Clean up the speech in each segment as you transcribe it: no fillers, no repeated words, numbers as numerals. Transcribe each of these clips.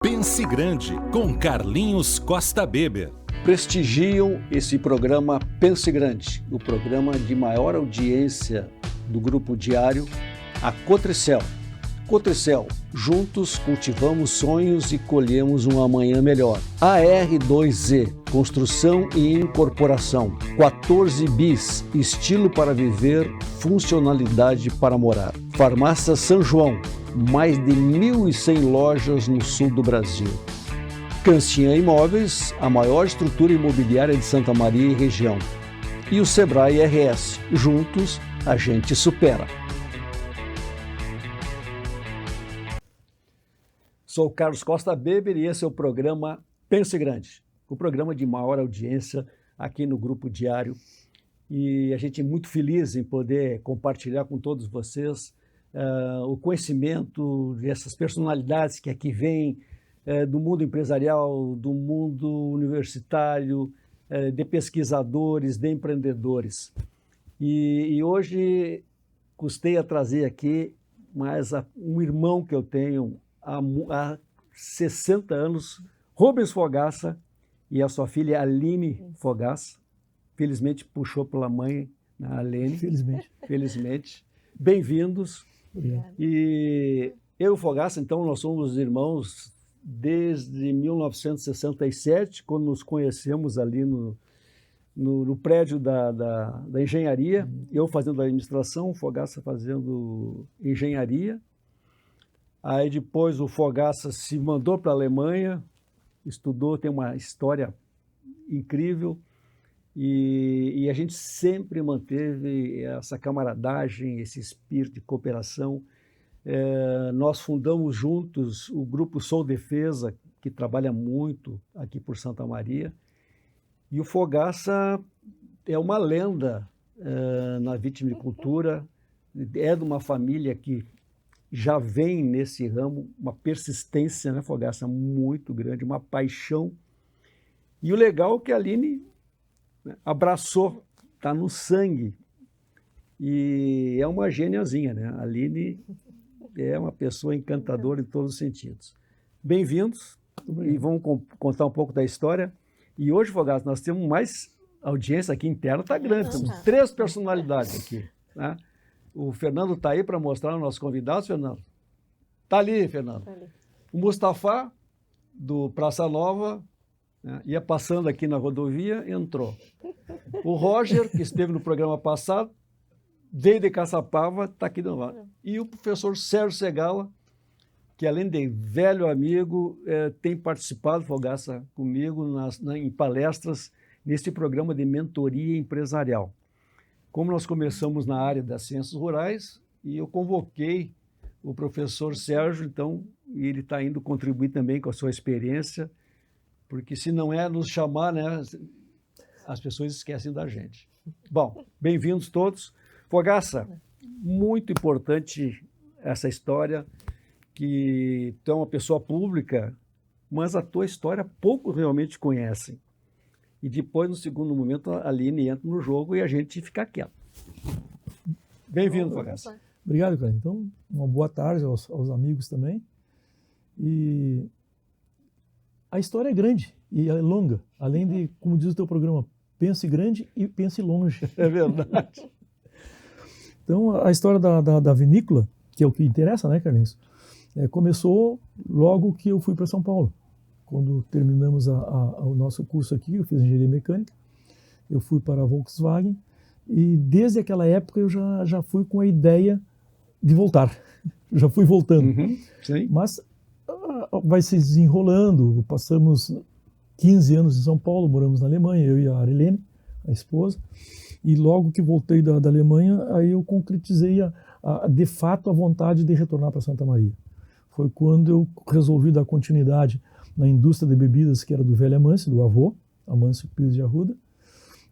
Pense Grande, com Carlinhos Costa Weber. Prestigiam esse programa Pense Grande, o programa de maior audiência do Grupo Diário, a Cotricel. Cotricel, juntos cultivamos sonhos e colhemos um amanhã melhor. AR2Z, construção e incorporação. 14 bis, estilo para viver, funcionalidade para morar. Farmácia São João, mais de 1.100 lojas no sul do Brasil. Cancian Imóveis, a maior estrutura imobiliária de Santa Maria e região. E o Sebrae RS, juntos a gente supera. Sou o Carlos Costa Weber e esse é o programa Pense Grande, o programa de maior audiência aqui no Grupo Diário. E a gente é muito feliz em poder compartilhar com todos vocês o conhecimento dessas personalidades que aqui vêm do mundo empresarial, do mundo universitário, de pesquisadores, de empreendedores. E hoje custei a trazer aqui mais um irmão que eu tenho há 60 anos, Rubens Fogaça, e a sua filha Aline Fogaça. Felizmente puxou pela mãe, a Aline. Felizmente. Bem-vindos. Obrigado. E eu e o Fogaça, então, nós somos irmãos desde 1967, quando nos conhecemos ali no prédio da engenharia, eu fazendo administração, o Fogaça fazendo engenharia. Aí depois o Fogaça se mandou para a Alemanha, estudou, tem uma história incrível, e a gente sempre manteve essa camaradagem, esse espírito de cooperação. Nós fundamos juntos o Grupo Sou Defesa, que trabalha muito aqui por Santa Maria, e o Fogaça é uma lenda na vitimicultura, é de uma família que já vem nesse ramo, uma persistência, né, Fogaça, muito grande, uma paixão. E o legal é que a Aline abraçou, está no sangue, e é uma gêniazinha, né? A Aline é uma pessoa encantadora em todos os sentidos. Bem-vindos, e vamos contar um pouco da história. E hoje, Fogaça, nós temos mais audiência aqui interna, está grande, temos 3 personalidades aqui, né? O Fernando está aí para mostrar os nossos convidados, Fernando? Está ali, Fernando. Tá ali. O Mustafa, do Praça Nova, né, ia passando aqui na rodovia, entrou. O Roger, que esteve no programa passado, veio de Caçapava, está aqui do lado. E o professor Sérgio Segala, que além de velho amigo, tem participado, Fogaça, comigo em palestras nesse programa de mentoria empresarial. Como nós começamos na área das ciências rurais, e eu convoquei o professor Sérgio, então, e ele está indo contribuir também com a sua experiência, porque se não é nos chamar, né, as pessoas esquecem da gente. Bom, bem-vindos todos. Fogaça, muito importante essa história, que tu é uma pessoa pública, mas a tua história pouco realmente conhecem. E depois, no segundo momento, a Aline entra no jogo e a gente fica quieto. Bem-vindo, Fogaça. Obrigado, cara. Então, uma boa tarde aos amigos também. E a história é grande e é longa. Além de, como diz o teu programa, pense grande e pense longe. É verdade. Então, a história da vinícola, que é o que interessa, né, Carlinhos? Começou logo que eu fui para São Paulo. Quando terminamos o nosso curso aqui, eu fiz engenharia mecânica, eu fui para a Volkswagen, e desde aquela época eu já fui com a ideia de voltar. Já fui voltando. Sim. Mas vai se desenrolando, passamos 15 anos em São Paulo, moramos na Alemanha, eu e a Arilene, a esposa, e logo que voltei da Alemanha, aí eu concretizei de fato a vontade de retornar para Santa Maria. Foi quando eu resolvi dar continuidade na indústria de bebidas, que era do velho Amâncio, do avô, Amâncio Pires de Arruda,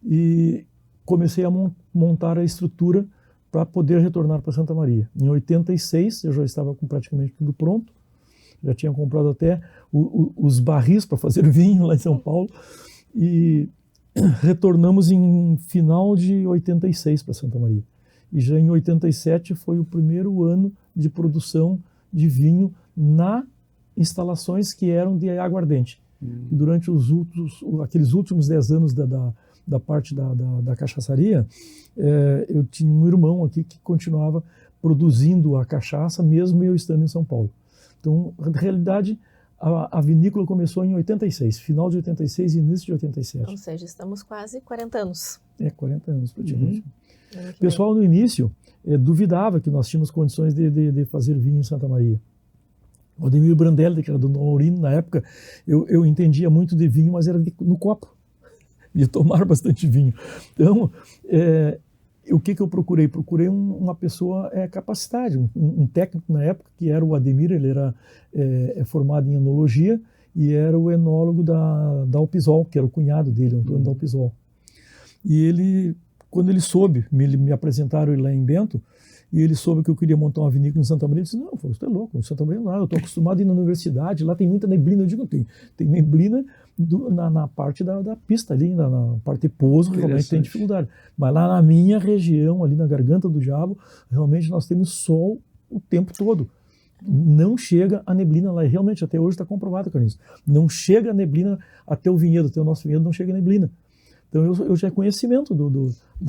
e comecei a montar a estrutura para poder retornar para Santa Maria. Em 86, eu já estava com praticamente tudo pronto, já tinha comprado até os barris para fazer vinho lá em São Paulo, e retornamos em final de 86 para Santa Maria. E já em 87 foi o primeiro ano de produção de vinho na instalações que eram de aguardente. Durante aqueles últimos 10 anos da parte da cachaçaria, eu tinha um irmão aqui que continuava produzindo a cachaça, mesmo eu estando em São Paulo. Então, na realidade, a vinícola começou em 86, final de 86 e início de 87. Ou seja, estamos quase 40 anos. 40 anos, praticamente. O pessoal, no início, duvidava que nós tínhamos condições de fazer vinho em Santa Maria. O Ademir Brandelli, que era do Dom Laurindo, na época, eu entendia muito de vinho, mas era no copo, de tomar bastante vinho. Então, o que eu procurei? Procurei uma pessoa capacitada, um técnico na época, que era o Ademir. Ele era formado em enologia e era o enólogo da Alpisol, que era o cunhado dele, o Antônio da Alpisol. E ele, quando ele soube, me apresentaram ele lá em Bento, e ele soube que eu queria montar uma vinícola em Santa Maria. Ele disse: não, você é louco, em Santa Maria não, eu estou acostumado a ir na universidade, lá tem muita neblina. Eu digo: tem neblina na parte da pista ali, na parte de pouso, realmente tem dificuldade. Mas lá na minha região, ali na Garganta do Diabo, realmente nós temos sol o tempo todo. Não chega a neblina lá, e realmente até hoje está comprovado, Carlinhos. Não chega a neblina até o vinhedo, até o nosso vinhedo não chega a neblina. Então eu já conhecimento da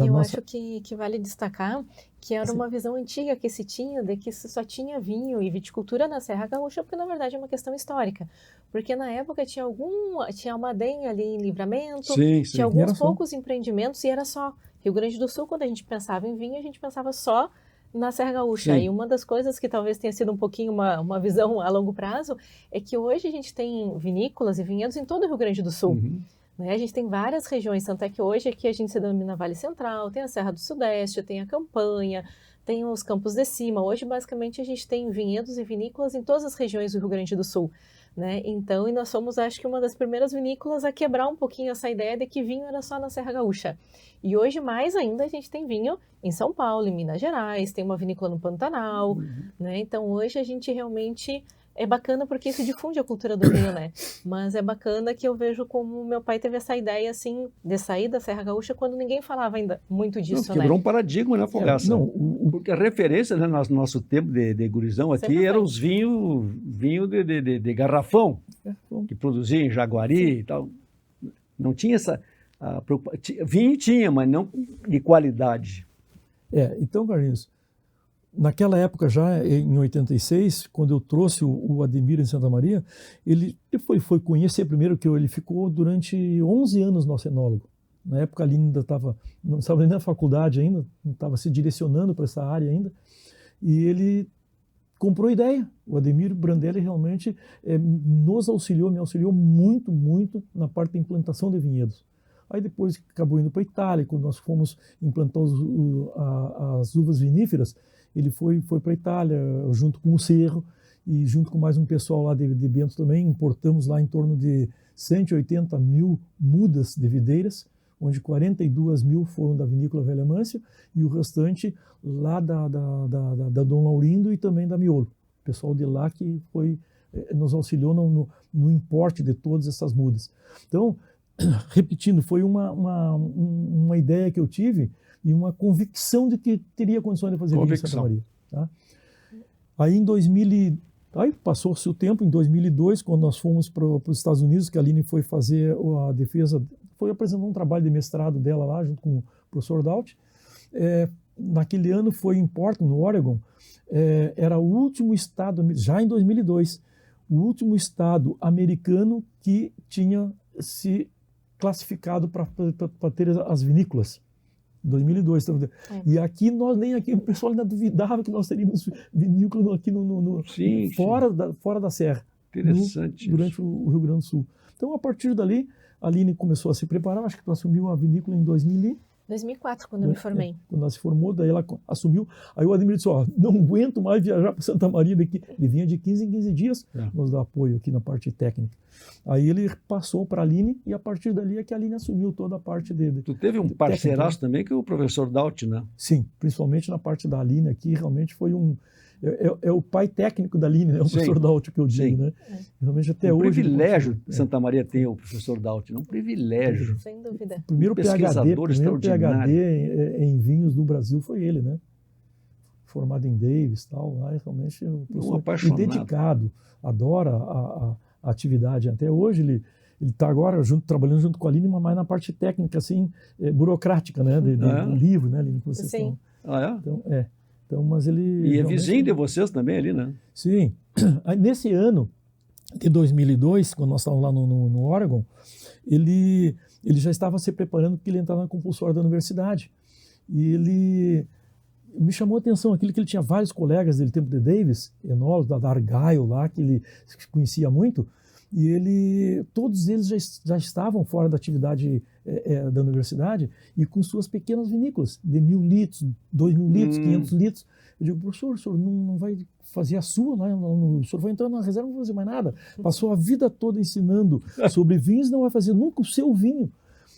eu nossa... acho que vale destacar que era uma visão antiga que se tinha de que se só tinha vinho e viticultura na Serra Gaúcha, porque na verdade é uma questão histórica. Porque na época tinha uma adega ali em Livramento, tinha alguns poucos empreendimentos e era só. Rio Grande do Sul, quando a gente pensava em vinho, a gente pensava só na Serra Gaúcha. Sim. E uma das coisas que talvez tenha sido um pouquinho uma visão a longo prazo é que hoje a gente tem vinícolas e vinhedos em todo o Rio Grande do Sul. A gente tem várias regiões, tanto é que hoje aqui a gente se denomina Vale Central, tem a Serra do Sudeste, tem a Campanha, tem os Campos de Cima. Hoje, basicamente, a gente tem vinhedos e vinícolas em todas as regiões do Rio Grande do Sul. Então, e nós somos, acho que, uma das primeiras vinícolas a quebrar um pouquinho essa ideia de que vinho era só na Serra Gaúcha. E hoje, mais ainda, a gente tem vinho em São Paulo, em Minas Gerais, tem uma vinícola no Pantanal. Então, hoje a gente realmente... É bacana porque isso difunde a cultura do vinho, Mas é bacana que eu vejo como meu pai teve essa ideia, assim, de sair da Serra Gaúcha quando ninguém falava ainda muito disso, Quebrou um paradigma, Fogaça? Porque a referência, no nosso tempo de gurizão aqui, eram os vinhos de garrafão, que produziam em Jaguari e tal. Não tinha essa... vinho tinha, mas não de qualidade. Então, Carlinhos, naquela época, já em 86, quando eu trouxe o Ademir em Santa Maria, ele foi conhecer primeiro, que ele ficou durante 11 anos nosso enólogo. Na época ele ainda não estava nem na faculdade ainda, não estava se direcionando para essa área ainda, e ele comprou ideia. O Ademir Brandelli realmente nos auxiliou, me auxiliou muito, muito na parte da implantação de vinhedos. Aí depois acabou indo para a Itália, quando nós fomos implantar as uvas viníferas, ele foi para a Itália, junto com o Cerro, e junto com mais um pessoal lá de Bento também, importamos lá em torno de 180 mil mudas de videiras, onde 42 mil foram da vinícola Velha Mâncio, e o restante lá da Dom Laurindo e também da Miolo. O pessoal de lá que nos auxiliou no importe de todas essas mudas. Então, repetindo, foi uma ideia que eu tive e uma convicção de que teria condições de fazer vinho em Santa Maria. Tá? Aí passou-se o tempo, em 2002, quando nós fomos para os Estados Unidos, que a Aline foi fazer a defesa, foi apresentar um trabalho de mestrado dela lá, junto com o professor Daut. Naquele ano foi em Portland, no Oregon, era o último estado, já em 2002, o último estado americano que tinha se classificado para ter as vinícolas. 2002. E aqui, o pessoal ainda duvidava que nós teríamos vinícola aqui fora da serra. Interessante. Durante o Rio Grande do Sul. Então, a partir dali, a Aline começou a se preparar. Acho que tu assumiu a vinícola em 2004, quando eu me formei. Quando ela se formou, daí ela assumiu. Aí o Ademir disse: não aguento mais viajar para Santa Maria daqui. Ele vinha de 15 em 15 dias nos dar apoio aqui na parte técnica. Aí ele passou para a Aline, e a partir dali é que a Aline assumiu toda a parte dele. Tu teve um parceiraço também, que é o professor Daut, né? Sim, principalmente na parte da Aline aqui, realmente foi é o pai técnico da Aline, né? O professor Daut, que eu digo, né? Realmente até hoje... privilégio Santa Maria tem o professor Daut, um privilégio. Sem dúvida. Primeiro PhD em vinhos no Brasil foi ele, né? formado em Davis e tal, lá, e realmente o professor apaixonado. dedicado, adora a atividade. Até hoje ele está agora trabalhando junto com a Aline, mas mais na parte técnica, assim, burocrática, né, do livro, né, Aline, que vocês Sim. estão. Ah, é? Então, mas ele... E é vizinho de vocês também ali, né? Sim. Aí, nesse ano de 2002, quando nós estávamos lá no Oregon, ele já estava se preparando porque ele entrava na compulsória da universidade. E ele me chamou a atenção aquilo que ele tinha vários colegas dele, tempo de Davis, enólogos, da Argyle lá, que ele conhecia muito, e todos eles já estavam fora da atividade da universidade e com suas pequenas vinícolas, de 1.000 litros, 2.000 litros, 500 litros. Eu digo, professor, o senhor não vai fazer a sua lá, o senhor vai entrar na reserva, não vai fazer mais nada. Passou a vida toda ensinando sobre vinhos, não vai fazer nunca o seu vinho.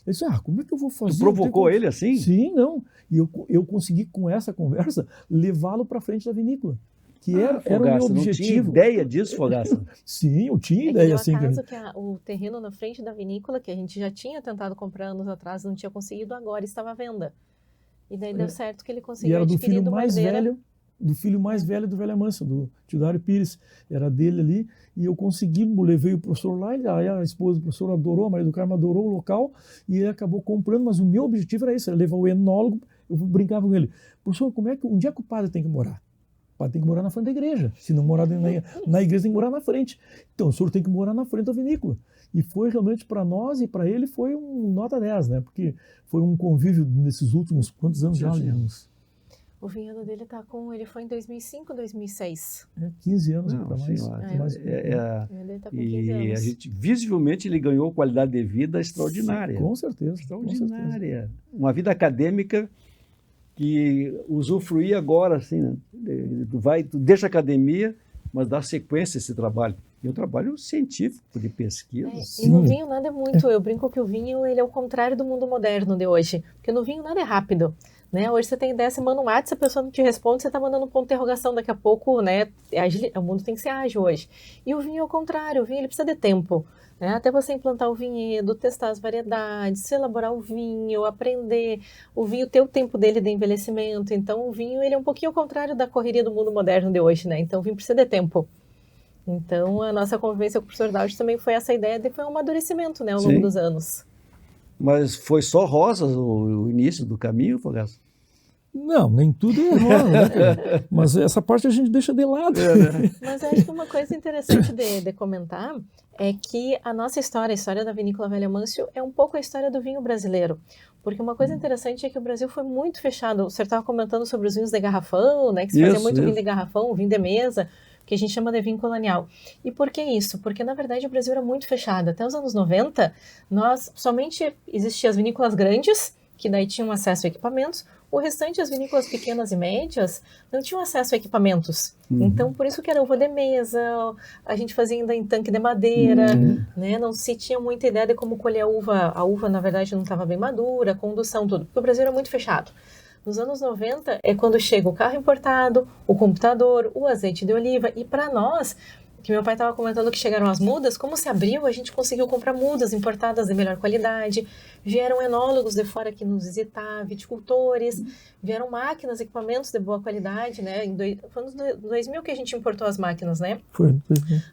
Ele disse, como é que eu vou fazer? Tu provocou ele assim? Sim, não. E eu consegui, com essa conversa, levá-lo para frente da vinícola. Que era o meu objetivo. Não tinha ideia disso, Fogaça? Sim, eu tinha ideia. Assim, acaso que o terreno na frente da vinícola, que a gente já tinha tentado comprar anos atrás, não tinha conseguido, agora estava à venda. E daí deu certo que ele conseguiu adquirir do filho mais velho do Velha Mansa, do tio Dário Pires. Era dele ali, e eu consegui, levei o professor lá, aí a esposa do professor adorou, a Maria do Carmo adorou o local, e ele acabou comprando, mas o meu objetivo era isso, era levar o enólogo. Eu brincava com ele, professor, onde é que o padre tem que morar? O padre tem que morar na frente da igreja, se não morar na igreja tem que morar na frente. Então o senhor tem que morar na frente da vinícola. E foi realmente para nós e para ele foi um nota 10, né? Porque foi um convívio nesses últimos, quantos anos já? O vinhedo dele ele foi em 2005, 2006. 15 anos para mais. Ele tá com 15 anos. E a gente, visivelmente, ele ganhou qualidade de vida extraordinária. Sim, com certeza. Extraordinária. Com certeza. Uma vida acadêmica que usufruir agora, assim, né? Tu deixa a academia, mas dá sequência a esse trabalho. E um trabalho científico, de pesquisa. E no vinho nada é muito. Eu brinco que o vinho ele é o contrário do mundo moderno de hoje. Porque no vinho nada é rápido. Né? Hoje você tem ideia, você manda um WhatsApp, se a pessoa não te responde, você está mandando um ponto de interrogação daqui a pouco, né? O mundo tem que ser ágil hoje. E o vinho é o contrário, o vinho ele precisa de tempo. Né? Até você implantar o vinhedo, testar as variedades, elaborar o vinho, aprender o vinho, ter o tempo dele de envelhecimento. Então o vinho ele é um pouquinho ao contrário da correria do mundo moderno de hoje, né? Então o vinho precisa de tempo. Então a nossa convivência com o professor Daud também foi essa ideia foi um amadurecimento, né, ao longo dos anos. Mas foi só rosas o início do caminho, Fogaça? Não, nem tudo é rosa, né? Mas essa parte a gente deixa de lado. Né? Mas eu acho que uma coisa interessante de comentar é que a nossa história, a história da Vinícola Velha Mâncio, é um pouco a história do vinho brasileiro. Porque uma coisa interessante é que o Brasil foi muito fechado. O senhor estava comentando sobre os vinhos de garrafão, né? Que se fazia muito vinho de garrafão, vinho de mesa, que a gente chama de vinho colonial. E por que isso? Porque, na verdade, o Brasil era muito fechado. Até os anos 90, somente existiam as vinícolas grandes, que daí tinham acesso a equipamentos. O restante, as vinícolas pequenas e médias, não tinham acesso a equipamentos. Então, por isso que era uva de mesa, a gente fazia ainda em tanque de madeira, né? Não se tinha muita ideia de como colher a uva. A uva, na verdade, não estava bem madura, a condução, tudo. Porque o Brasil era muito fechado. Nos anos 90 é quando chega o carro importado, o computador, o azeite de oliva. E para nós, que meu pai estava comentando que chegaram as mudas, como se abriu, a gente conseguiu comprar mudas importadas de melhor qualidade. Vieram enólogos de fora aqui nos visitar, viticultores, vieram máquinas, equipamentos de boa qualidade, né? Foi nos 2000 que a gente importou as máquinas, né? Foi.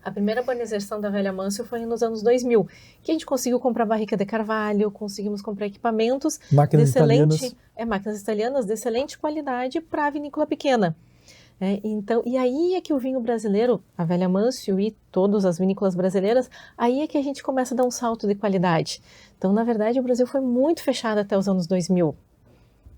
A primeira bonização da Velha Mâncio foi nos anos 2000, que a gente conseguiu comprar barrica de carvalho, conseguimos comprar equipamentos máquinas italianas de excelente qualidade para a vinícola pequena. Então, e aí é que o vinho brasileiro, a Velha Mâncio e todas as vinícolas brasileiras, aí é que a gente começa a dar um salto de qualidade. Então, na verdade, o Brasil foi muito fechado até os anos 2000.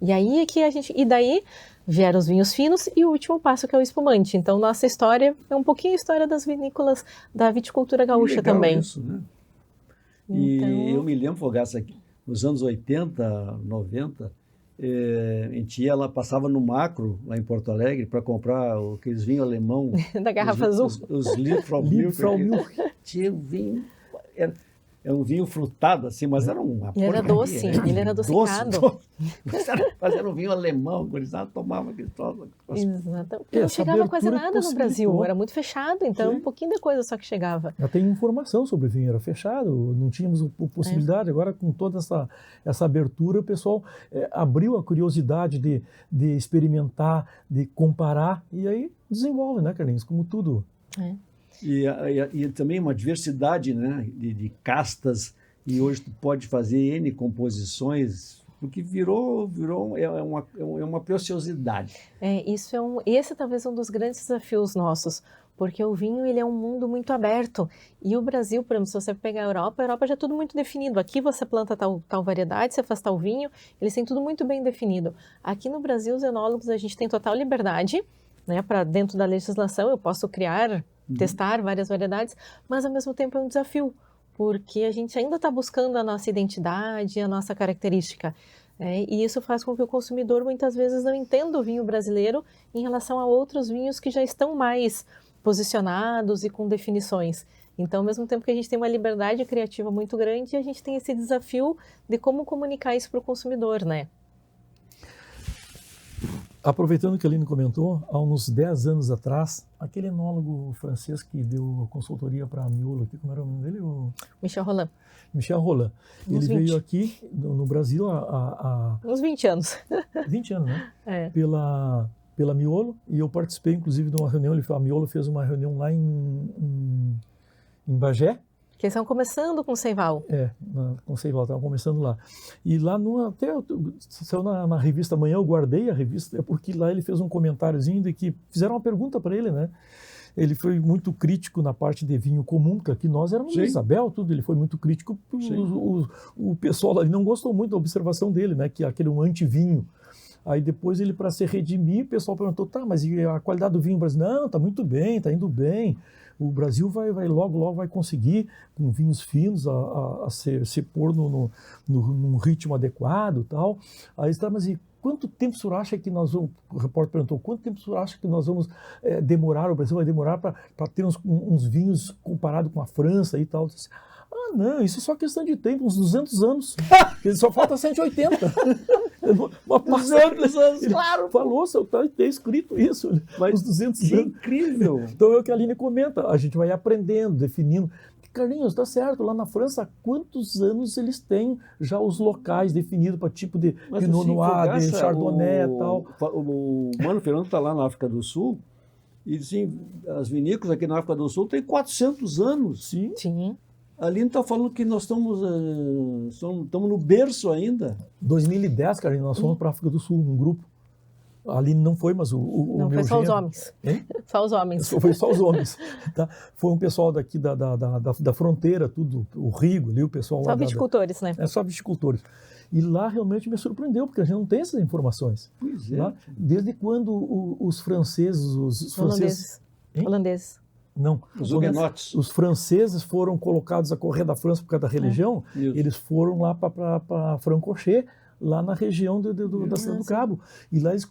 E aí é que e daí vieram os vinhos finos e o último passo que é o espumante. Então, nossa história é um pouquinho a história das vinícolas, da viticultura gaúcha também. Isso, né? E eu me lembro, Fogaça, nos anos 80, 90, a gente ia lá, passava no Macro, lá em Porto Alegre, para comprar aqueles vinhos alemão. Da garrafa azul. Os Liebfraumilch. Tinha vinho. é um vinho frutado, assim, mas era uma Ele era porcaria, doce, né? ele era adocicado. Mas era um vinho alemão, o gurizada tomava aquele troço. Exato. Porque não Essa chegava quase abertura nada no Brasil, possibilitou. era muito fechado, então Sim. um pouquinho de coisa só que chegava. Já tem informação sobre o vinho, era fechado, não tínhamos possibilidade. Agora, com toda essa abertura, o pessoal abriu a curiosidade de experimentar, de comparar, e aí desenvolve, né, Carlinhos? Como tudo. É. E também uma diversidade, né, de castas, e hoje tu pode fazer N composições, porque virou uma preciosidade. Esse talvez um dos grandes desafios nossos, porque o vinho ele é um mundo muito aberto, e o Brasil, por exemplo, se você pegar a Europa já é tudo muito definido. Aqui você planta tal variedade, você faz tal vinho, eles têm tudo muito bem definido. Aqui no Brasil, os enólogos, a gente tem total liberdade, né, para dentro da legislação, eu posso criar, testar várias variedades, mas ao mesmo tempo é um desafio, porque a gente ainda está buscando a nossa identidade, a nossa característica. E isso faz com que o consumidor muitas vezes não entenda o vinho brasileiro em relação a outros vinhos que já estão mais posicionados e com definições. Então, ao mesmo tempo que a gente tem uma liberdade criativa muito grande, a gente tem esse desafio de como comunicar isso para o consumidor, né? Aproveitando que a Aline comentou, há uns 10 anos atrás, aquele enólogo francês que deu consultoria para a Miolo, como era o nome dele? Michel Rolland. Michel Rolland. Ele 20. veio aqui no Brasil há Uns 20 anos. 20 anos, né? É. Pela Miolo, e eu participei inclusive de uma reunião, a Miolo fez uma reunião lá em Bagé. Que eles estão começando com o Seival. Com o Seival, estavam começando lá. E lá, saiu na revista Amanhã, eu guardei a revista, porque lá ele fez um comentáriozinho de que fizeram uma pergunta para ele, né? Ele foi muito crítico na parte de vinho comum, porque aqui nós éramos Isabel, tudo. Ele foi muito crítico. O pessoal ali não gostou muito da observação dele, né? Que aquele um anti-vinho. Aí depois ele, para se redimir, o pessoal perguntou, tá, mas e a qualidade do vinho brasileiro? Não, tá muito bem, tá indo bem. O Brasil vai logo vai conseguir, com vinhos finos, a se pôr num ritmo adequado e tal. Aí está, mas e quanto tempo o senhor acha que nós vamos, o repórter perguntou, quanto tempo o senhor acha que nós vamos demorar, o Brasil vai demorar para ter uns vinhos comparado com a França e tal? Disse, não, isso é só questão de tempo, uns 200 anos. Ele só falta 180. 200 anos, claro. Falou, tem escrito isso. Mas uns 200 que anos. Incrível. Então é o que a Aline comenta, a gente vai aprendendo, definindo. Carlinhos, está certo, lá na França, há quantos anos eles têm já os locais definidos para tipo de Pinot Noir, de Chardonnay e tal? O Mano Fernando está lá na África do Sul, e assim, as vinícolas aqui na África do Sul têm 400 anos. Sim. Sim. A Aline está falando que nós estamos no berço ainda. 2010, Carlinhos, nós fomos para a África do Sul, um grupo. A Aline não foi, mas Não, foi só os homens. Hein? Só os homens. Foi só os homens. Tá? Foi um pessoal daqui da fronteira, tudo, o Rigo ali, o pessoal lá. Só viticultores, né? Só viticultores. E lá realmente me surpreendeu, porque a gente não tem essas informações. Pois é. Lá, desde quando os franceses... Os franceses. Holandeses. Não, os huguenotes. Os franceses foram colocados a correr da França por causa da religião, eles foram lá para Francorchet, lá na região da Cidade do Cabo. E lá eles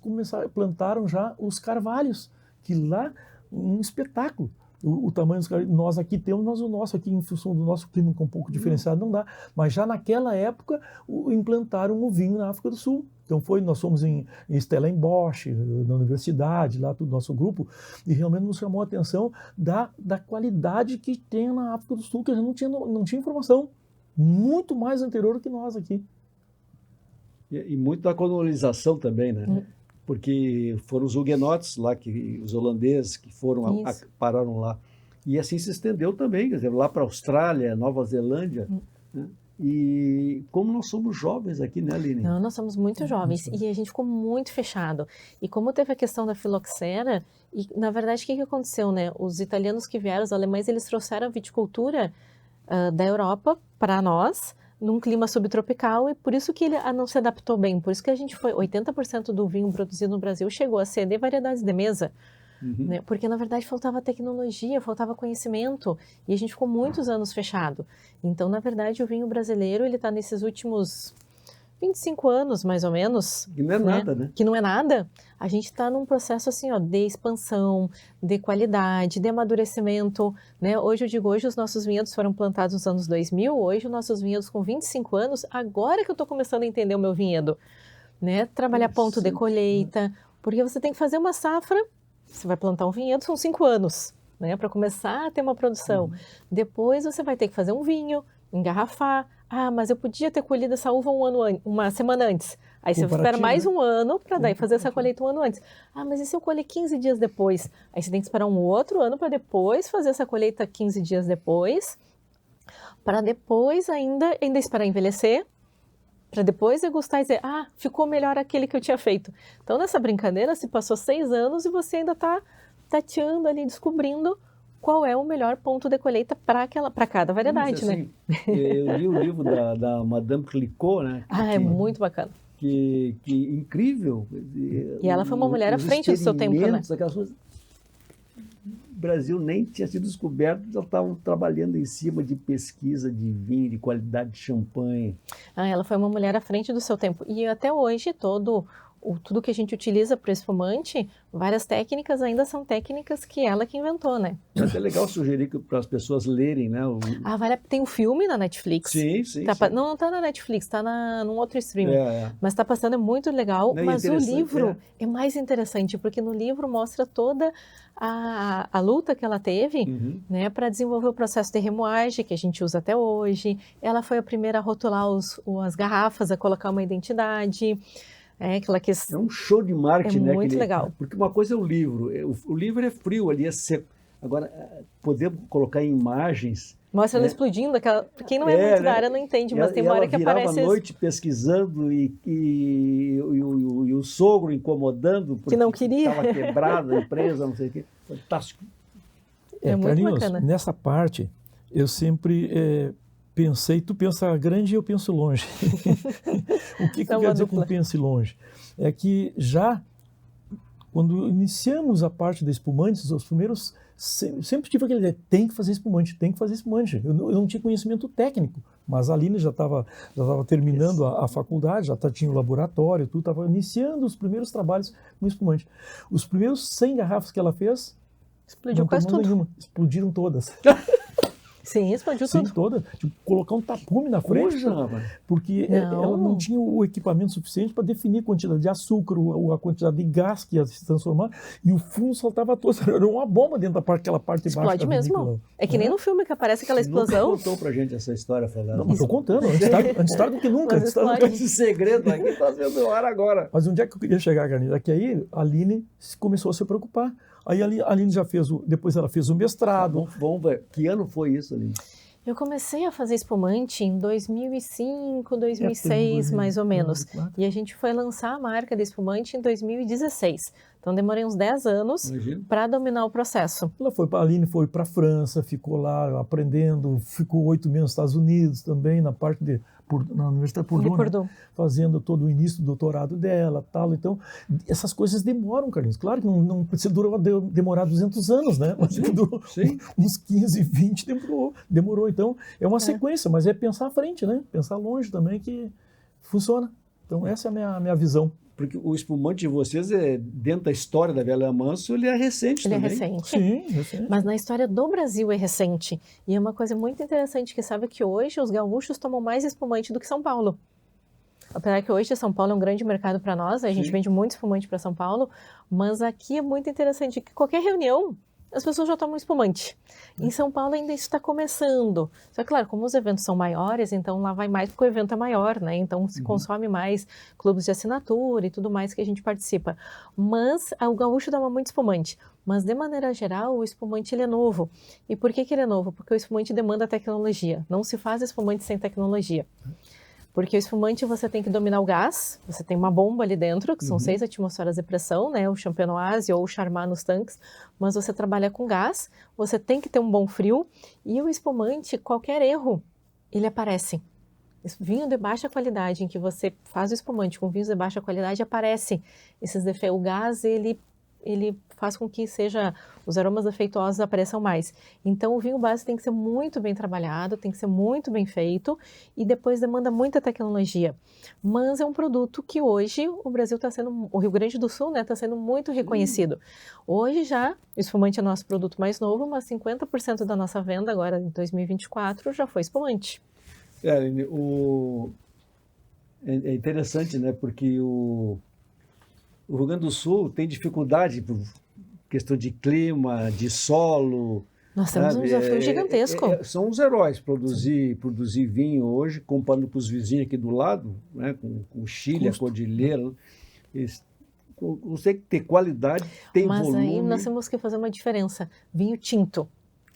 plantaram já os carvalhos, que lá um espetáculo. O tamanho dos carvalhos, nós aqui temos, mas o nosso aqui, em função do nosso clima um pouco diferenciado, não dá. Mas já naquela época implantaram o vinho na África do Sul. Então nós fomos em Stellenbosch, na universidade, lá todo o nosso grupo, e realmente nos chamou a atenção da qualidade que tem na África do Sul, que a gente não tinha informação. Muito mais anterior do que nós aqui. E muito da colonização também, né? Porque foram os huguenotes lá, os holandeses que pararam lá. E assim se estendeu também, quer dizer, lá para a Austrália, Nova Zelândia, né? E como nós somos jovens aqui, né, Aline? Não, nós somos muito jovens e a gente ficou muito fechado. E como teve a questão da filoxera, e na verdade o que aconteceu, né? Os italianos que vieram, os alemães, eles trouxeram a viticultura da Europa para nós, num clima subtropical, e por isso que ele não se adaptou bem. Por isso que a gente 80% do vinho produzido no Brasil chegou a ser de variedades de mesa. Né? Porque, na verdade, faltava tecnologia, faltava conhecimento, e a gente ficou muitos anos fechado. Então, na verdade, o vinho brasileiro, ele está nesses últimos 25 anos, mais ou menos. Que não é nada, né? Que não é nada. A gente está num processo assim, ó, de expansão, de qualidade, de amadurecimento, né? Hoje os nossos vinhedos foram plantados nos anos 2000, hoje os nossos vinhedos com 25 anos, agora que eu estou começando a entender o meu vinhedo, né? Trabalhar ponto de colheita, porque você tem que fazer uma safra, você vai plantar um vinhedo, são 5 anos, né? Para começar a ter uma produção. Depois você vai ter que fazer um vinho, engarrafar. Ah, mas eu podia ter colhido essa uva uma semana antes. Aí você espera mais um ano para daí fazer essa colheita um ano antes. Ah, mas e se eu colher 15 dias depois? Aí você tem que esperar um outro ano para depois fazer essa colheita 15 dias depois, para depois ainda esperar envelhecer, para depois degustar e dizer, ah, ficou melhor aquele que eu tinha feito. Então nessa brincadeira se passou 6 anos e você ainda está tateando ali, descobrindo qual é o melhor ponto de colheita para cada variedade, assim, né? Eu li o livro da Madame Clicquot, né? É muito bacana. Que incrível. E ela foi uma mulher à frente do seu tempo, né? Aquelas coisas. O Brasil nem tinha sido descoberto, já estavam trabalhando em cima de pesquisa de vinho, de qualidade de champanhe. Ela foi uma mulher à frente do seu tempo. E até hoje, tudo que a gente utiliza para espumante, várias técnicas ainda são técnicas que ela que inventou, né? É até legal sugerir para as pessoas lerem, né? Tem um filme na Netflix. Sim. Não está na Netflix, está num outro streaming. Mas está passando, é muito legal. Mas o livro é mais interessante, porque no livro mostra toda a luta que ela teve, né, para desenvolver o processo de remoagem que a gente usa até hoje. Ela foi a primeira a rotular as garrafas, a colocar uma identidade. É um show de marketing, né? É muito legal. Porque uma coisa é o livro. O livro é frio ali, é seco. Agora, poder colocar em imagens... Mostra ela explodindo. Quem não é muito da área não entende, mas tem uma hora que aparece... Ela virava à noite pesquisando e o sogro incomodando porque que não queria. Estava quebrada a empresa, não sei o quê. Fantástico. É muito Carlinhos, bacana. Nessa parte, eu sempre... pensei, tu pensa grande e eu penso longe. O que eu quero dizer com pense longe? É que já, quando iniciamos a parte da espumantes, os primeiros, sempre tive aquele ideia, tem que fazer espumante. Eu não tinha conhecimento técnico, mas a Aline já estava terminando a faculdade, já tinha o laboratório, tudo, estava iniciando os primeiros trabalhos com espumante. Os primeiros 100 garrafas que ela fez, explodiu quase tudo. Explodiram todas. Sim, explodiu tudo. Toda. Tipo, colocar um tapume na frente, porque ela não tinha o equipamento suficiente para definir a quantidade de açúcar, a quantidade de gás que ia se transformar, e o fumo soltava todo. Era uma bomba dentro daquela parte de baixo. Explode mesmo. É que nem no filme que aparece aquela explosão. Você contou pra gente essa história, Flávio. Não, mas estou contando. Antes tarde do que nunca. Esse segredo aqui está sendo no ar agora. Mas onde é que eu queria chegar, Carlinhos? É que aí a Aline começou a se preocupar. Aí a Aline já fez depois ela fez o mestrado. Vamos ver. Que ano foi isso, Aline? Eu comecei a fazer espumante em 2005, 2006, mais ou menos. E a gente foi lançar a marca de espumante em 2016. Então demorei uns 10 anos para dominar o processo. A Aline foi para a França, ficou lá aprendendo, ficou 8 meses nos Estados Unidos também, na Universidade Purdue, fazendo todo o início do doutorado dela, tal. Então, essas coisas demoram, Carlinhos. Claro que não precisa demorar 200 anos, né? Mas durou uns 15, 20, demorou. Então, é uma sequência, mas é pensar à frente, né? Pensar longe também que funciona. Então, essa é a minha visão. Porque o espumante de vocês, dentro da história da Velha Manso, ele é recente também. Ele é recente. Sim, recente. Mas na história do Brasil é recente. E é uma coisa muito interessante, que sabe que hoje os gaúchos tomam mais espumante do que São Paulo. Apesar que hoje São Paulo é um grande mercado para nós, a gente vende muito espumante para São Paulo, mas aqui é muito interessante que qualquer reunião as pessoas já tomam espumante. Em São Paulo ainda isso está começando. Só que, claro, como os eventos são maiores, então lá vai mais porque o evento é maior, né? Então se consome mais clubes de assinatura e tudo mais que a gente participa. Mas o gaúcho toma muito espumante. Mas, de maneira geral, o espumante ele é novo. E por que ele é novo? Porque o espumante demanda tecnologia. Não se faz espumante sem tecnologia. Porque o espumante você tem que dominar o gás, você tem uma bomba ali dentro, que são 6 atmosferas de pressão, né? O champenoise ou o charmat nos tanques, mas você trabalha com gás, você tem que ter um bom frio, e o espumante, qualquer erro, ele aparece. Vinho de baixa qualidade, em que você faz o espumante com vinhos de baixa qualidade, aparece esses defeitos. O gás, ele ele faz com que os aromas afeituosos apareçam mais. Então, o vinho base tem que ser muito bem trabalhado, tem que ser muito bem feito e depois demanda muita tecnologia. Mas é um produto que hoje o Brasil está sendo, o Rio Grande do Sul, né, está sendo muito reconhecido. Hoje já, o espumante é nosso produto mais novo, mas 50% da nossa venda agora em 2024 já foi espumante. É interessante, né, porque o Rio Grande do Sul tem dificuldade por questão de clima, de solo. Nós temos um desafio gigantesco. São os heróis produzir vinho hoje, comparando com os vizinhos aqui do lado, né, com o Chile, a Cordilheira. Eles conseguem ter qualidade, tem volume. Mas aí nós temos que fazer uma diferença. Vinho tinto.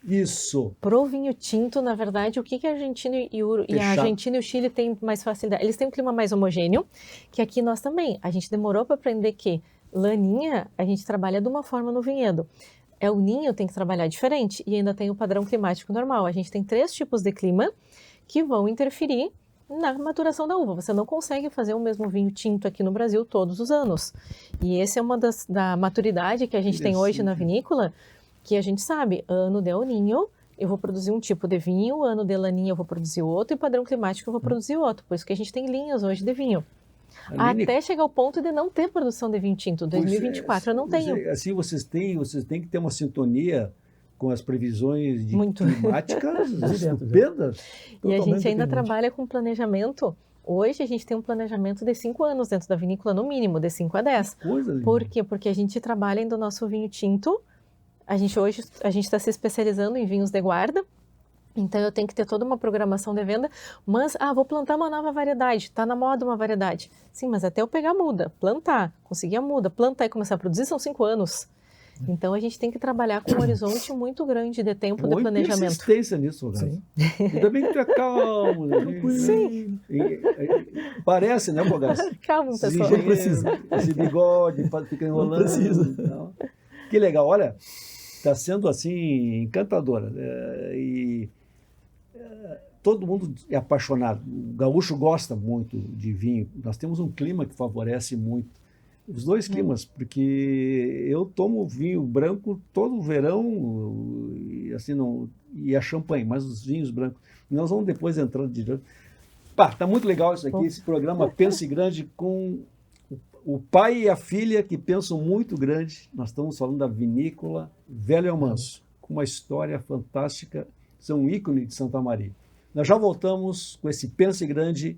Isso. Pro vinho tinto, na verdade, o que a Argentina e a Argentina e o Chile têm mais facilidade? Eles têm um clima mais homogêneo, que aqui nós também. A gente demorou para aprender que laninha a gente trabalha de uma forma no vinhedo. O ninho tem que trabalhar diferente e ainda tem o padrão climático normal. A gente tem 3 tipos de clima que vão interferir na maturação da uva. Você não consegue fazer o mesmo vinho tinto aqui no Brasil todos os anos. E esse é uma da maturidade que a gente tem hoje na vinícola, que a gente sabe, ano de El Niño eu vou produzir um tipo de vinho, ano de laninha eu vou produzir outro e padrão climático eu vou produzir outro. Por isso que a gente tem linhas hoje de vinho. Até chegar ao ponto de não ter produção de vinho tinto. 2024 eu não tenho. Assim, vocês têm que ter uma sintonia com as previsões climáticas estupendas. E a gente ainda trabalha com planejamento. Hoje a gente tem um planejamento de 5 anos dentro da vinícola, no mínimo, de 5 a 10. Por quê? Porque a gente trabalha ainda o nosso vinho tinto. Hoje a gente está se especializando em vinhos de guarda, então eu tenho que ter toda uma programação de venda, mas, vou plantar uma nova variedade, está na moda uma variedade. Sim, mas até eu pegar a muda, plantar, conseguir a muda, plantar e começar a produzir são 5 anos. Então a gente tem que trabalhar com um horizonte muito grande de tempo de planejamento. Insistência nisso, Fogaça. Ainda bem que tu é calmo. Sim. Parece, né, Fogaça? Calmo, pessoal. Não precisa. Esse bigode, fica enrolando. Não precisa. Não. Que legal, olha, está sendo assim encantadora. Todo mundo é apaixonado. O gaúcho gosta muito de vinho. Nós temos um clima que favorece muito. Os 2 climas, porque eu tomo vinho branco todo o verão e, assim, e a champanhe, mas os vinhos brancos. Nós vamos depois entrando direto. Tá muito legal isso aqui, esse programa Pense Grande com o pai e a filha que pensam muito grande. Nós estamos falando da vinícola Velho Almanso, com uma história fantástica, são um ícone de Santa Maria. Nós já voltamos com esse Pense Grande,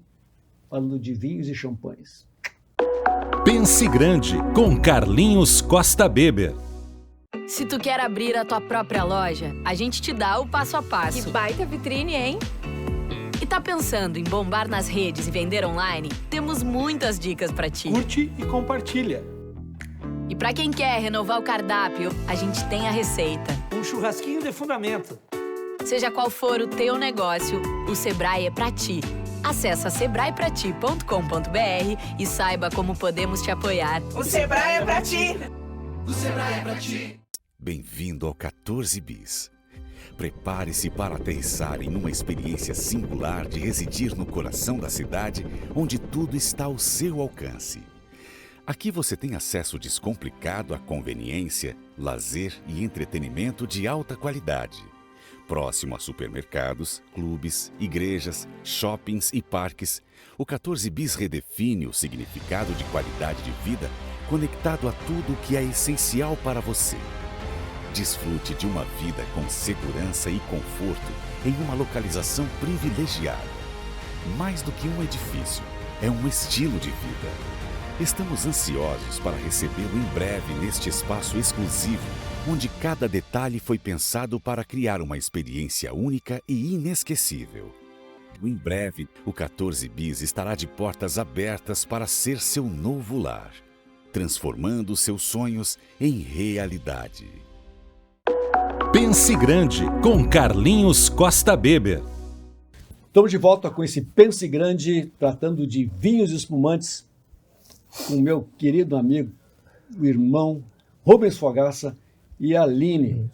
falando de vinhos e champanhes. Pense Grande, com Carlinhos Costa Beber. Se tu quer abrir a tua própria loja, a gente te dá o passo a passo. Que baita vitrine, hein? E tá pensando em bombar nas redes e vender online? Temos muitas dicas pra ti. Curte e compartilha. E pra quem quer renovar o cardápio, a gente tem a receita. Um churrasquinho de fundamento. Seja qual for o teu negócio, o Sebrae é pra ti. Acesse sebraeprati.com.br e saiba como podemos te apoiar. O Sebrae é pra ti! O Sebrae é pra ti! Bem-vindo ao 14 Bis. Prepare-se para aterrissar em uma experiência singular de residir no coração da cidade, onde tudo está ao seu alcance. Aqui você tem acesso descomplicado à conveniência, lazer e entretenimento de alta qualidade. Próximo a supermercados, clubes, igrejas, shoppings e parques, o 14 Bis redefine o significado de qualidade de vida conectado a tudo o que é essencial para você. Desfrute de uma vida com segurança e conforto em uma localização privilegiada. Mais do que um edifício, é um estilo de vida. Estamos ansiosos para recebê-lo em breve neste espaço exclusivo, onde cada detalhe foi pensado para criar uma experiência única e inesquecível. Em breve, o 14 Bis estará de portas abertas para ser seu novo lar, transformando seus sonhos em realidade. Pense Grande, com Carlinhos Costa Beber. Estamos de volta com esse Pense Grande, tratando de vinhos e espumantes, com o meu querido amigo, o irmão Rubens Fogaça e a Aline,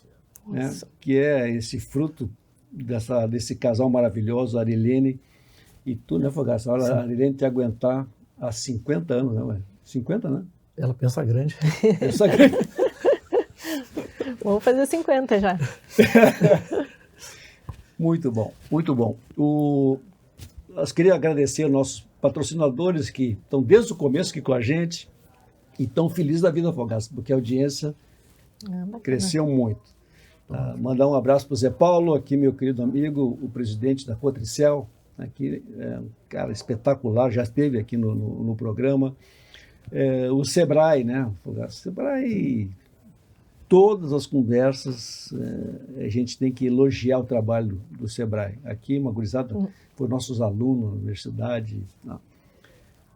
né, que é esse fruto desse casal maravilhoso, a Arilene e tu, né, Fogaça? Olha, a Arilene te aguentar há 50 anos, né, ué? 50, né? Ela pensa grande. Pensa grande. Vamos fazer 50 já. Muito bom, muito bom. Nós queria agradecer aos nossos patrocinadores que estão desde o começo aqui com a gente e estão felizes da vida, Fogaça, porque a audiência cresceu muito. Mandar um abraço para o Zé Paulo, aqui meu querido amigo, o presidente da Cotricel, aqui, um cara espetacular, já esteve aqui no programa. O Sebrae, né, Fogaça? Sebrae, todas as conversas, a gente tem que elogiar o trabalho do Sebrae. Aqui, uma gurizada, foram nossos alunos na universidade.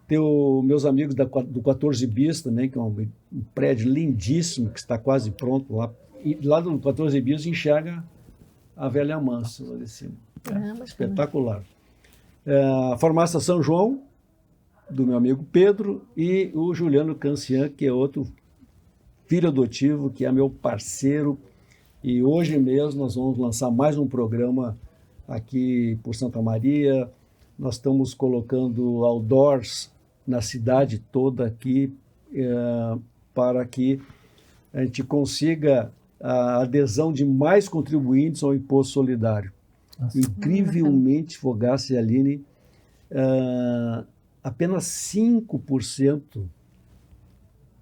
Tem meus amigos do 14 Bis também, que é um prédio lindíssimo, que está quase pronto lá. E lá do 14 Bis enxerga a Velha Mansa, lá de cima. Espetacular. A Farmácia São João, do meu amigo Pedro, e o Juliano Cancian, que é outro filho adotivo, que é meu parceiro. E hoje mesmo nós vamos lançar mais um programa aqui por Santa Maria. Nós estamos colocando outdoors na cidade toda aqui para que a gente consiga a adesão de mais contribuintes ao Imposto Solidário. Incrivelmente, Fogaça e Aline, apenas 5%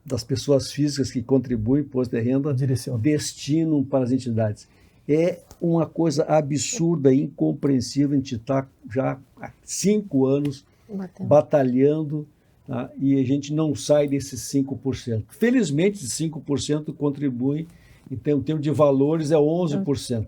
das pessoas físicas que contribuem Imposto de Renda destinam para as entidades. É uma coisa absurda, incompreensível. A gente está já há 5 anos batalhando, tá? E a gente não sai desses 5%. Felizmente, esses 5% contribuem, em termos de valores, é 11%.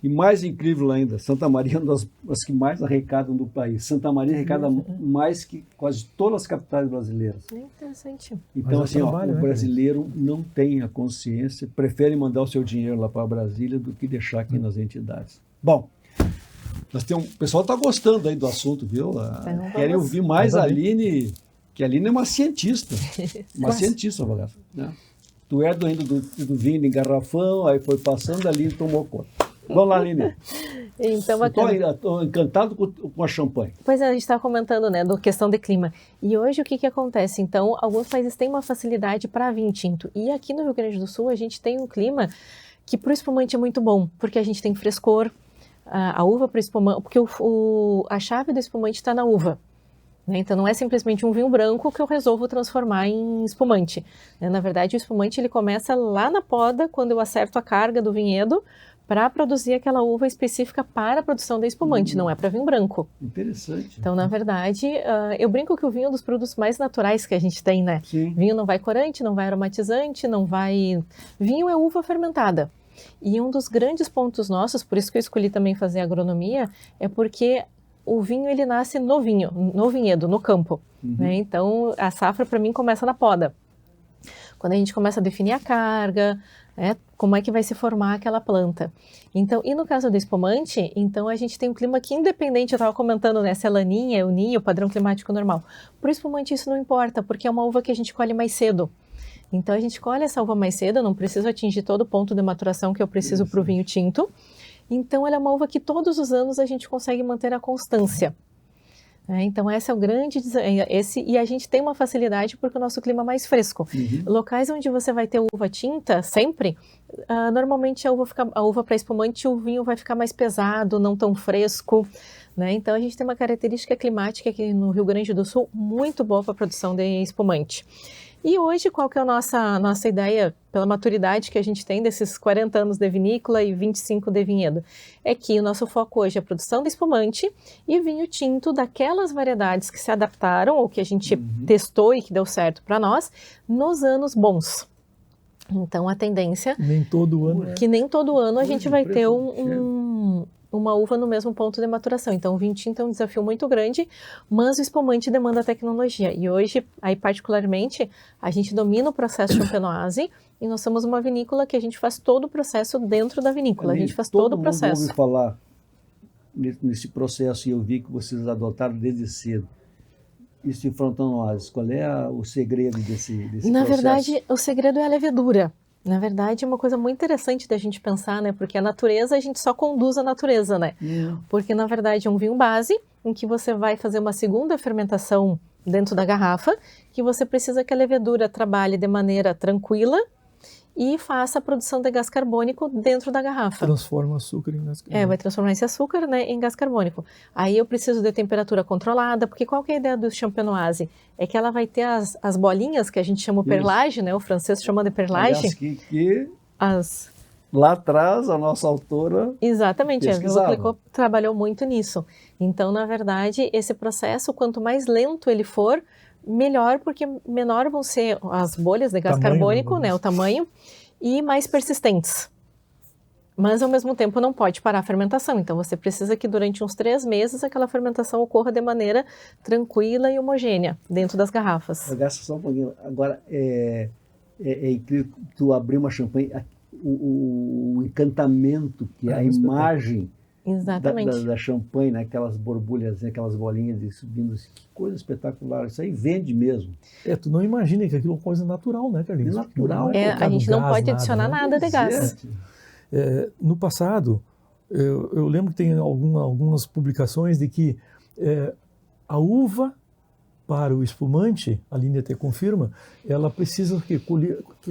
E mais incrível ainda, Santa Maria é uma das que mais arrecadam do país. Santa Maria arrecada mais que quase todas as capitais brasileiras. É interessante. Então, assim, o brasileiro não tem a consciência, prefere mandar o seu dinheiro lá para Brasília do que deixar aqui nas entidades. Bom, o pessoal está gostando aí do assunto, viu? Querem ouvir mais a Aline, que a Aline é uma cientista. Uma cientista, Fogaça, né? Tu é do vinho em garrafão, aí foi passando ali e tomou conta. Vamos lá, Aline. Então, Estou encantado com a champanhe. Pois é, a gente estava comentando, né, da questão de clima. E hoje o que acontece? Então, alguns países têm uma facilidade para vinho tinto. E aqui no Rio Grande do Sul a gente tem um clima que para o espumante é muito bom, porque a gente tem frescor, a uva para espumante, porque a chave do espumante está na uva. Né? Então não é simplesmente um vinho branco que eu resolvo transformar em espumante. Né? Na verdade, o espumante ele começa lá na poda, quando eu acerto a carga do vinhedo, para produzir aquela uva específica para a produção de espumante, não é para vinho branco. Interessante. Então, na verdade, eu brinco que o vinho é um dos produtos mais naturais que a gente tem, né? Sim. Vinho não vai corante, não vai aromatizante, não vai... Vinho é uva fermentada. E um dos grandes pontos nossos, por isso que eu escolhi também fazer agronomia, é porque o vinho ele nasce no vinhedo, no campo. Né? Então, a safra para mim começa na poda. Quando a gente começa a definir a carga, como é que vai se formar aquela planta. Então, e no caso do espumante, então a gente tem um clima que independente, eu estava comentando, né, se é laninha, é o ninho, padrão climático normal. Para o espumante isso não importa, porque é uma uva que a gente colhe mais cedo. Então a gente colhe essa uva mais cedo, eu não preciso atingir todo o ponto de maturação que eu preciso para o vinho tinto. Então ela é uma uva que todos os anos a gente consegue manter a constância. Então esse é o grande e a gente tem uma facilidade porque o nosso clima é mais fresco. Locais onde você vai ter uva tinta sempre, normalmente a uva para espumante o vinho vai ficar mais pesado, não tão fresco. Né? Então a gente tem uma característica climática aqui no Rio Grande do Sul muito boa para a produção de espumante. E hoje, qual que é a nossa ideia, pela maturidade que a gente tem desses 40 anos de vinícola e 25 de vinhedo? É que o nosso foco hoje é a produção de espumante e vinho tinto daquelas variedades que se adaptaram ou que a gente testou e que deu certo para nós nos anos bons. Então, a tendência... Nem todo ano. Que nem todo ano a gente vai ter uma uva no mesmo ponto de maturação. Então, o vinho tinto é um desafio muito grande, mas o espumante demanda tecnologia. E hoje, aí particularmente, a gente domina o processo champenoise e nós somos uma vinícola que a gente faz todo o processo dentro da vinícola. A gente faz todo o processo. Todo mundo ouve falar nesse processo e eu vi que vocês adotaram desde cedo. Isso em Frontonoise, qual é o segredo desse processo? Na verdade, o segredo é a levedura. Na verdade, é uma coisa muito interessante da gente pensar, né? Porque a natureza, a gente só conduz a natureza, né? Porque, na verdade, é um vinho base, em que você vai fazer uma segunda fermentação dentro da garrafa, que você precisa que a levedura trabalhe de maneira tranquila e faça a produção de gás carbônico dentro da garrafa. Transforma açúcar em gás carbônico. Vai transformar esse açúcar, né, em gás carbônico. Aí eu preciso de temperatura controlada, porque qual que é a ideia do champenoise? É que ela vai ter as bolinhas, que a gente chama perlage, né, o francês chama de perlage. Aliás, lá atrás, a nossa autora exatamente, a Vilma Clicquot trabalhou muito nisso. Então, na verdade, esse processo, quanto mais lento ele for, melhor, porque menor vão ser as bolhas de gás carbônico, né, o tamanho, e mais persistentes. Mas, ao mesmo tempo, não pode parar a fermentação. Então, você precisa que durante uns 3 meses aquela fermentação ocorra de maneira tranquila e homogênea dentro das garrafas. Só um pouquinho. Agora, é incrível tu abrir uma champanhe, o encantamento que é a imagem da champanhe, né? Aquelas borbulhas, aquelas bolinhas subindo, que coisa espetacular, isso aí vende mesmo. Tu não imagina que aquilo é uma coisa natural, né, Carlinhos? Natural. A gente não pode adicionar nada de gás. No passado, eu lembro que tem algumas publicações de que a uva para o espumante, a linha até confirma, ela precisa, que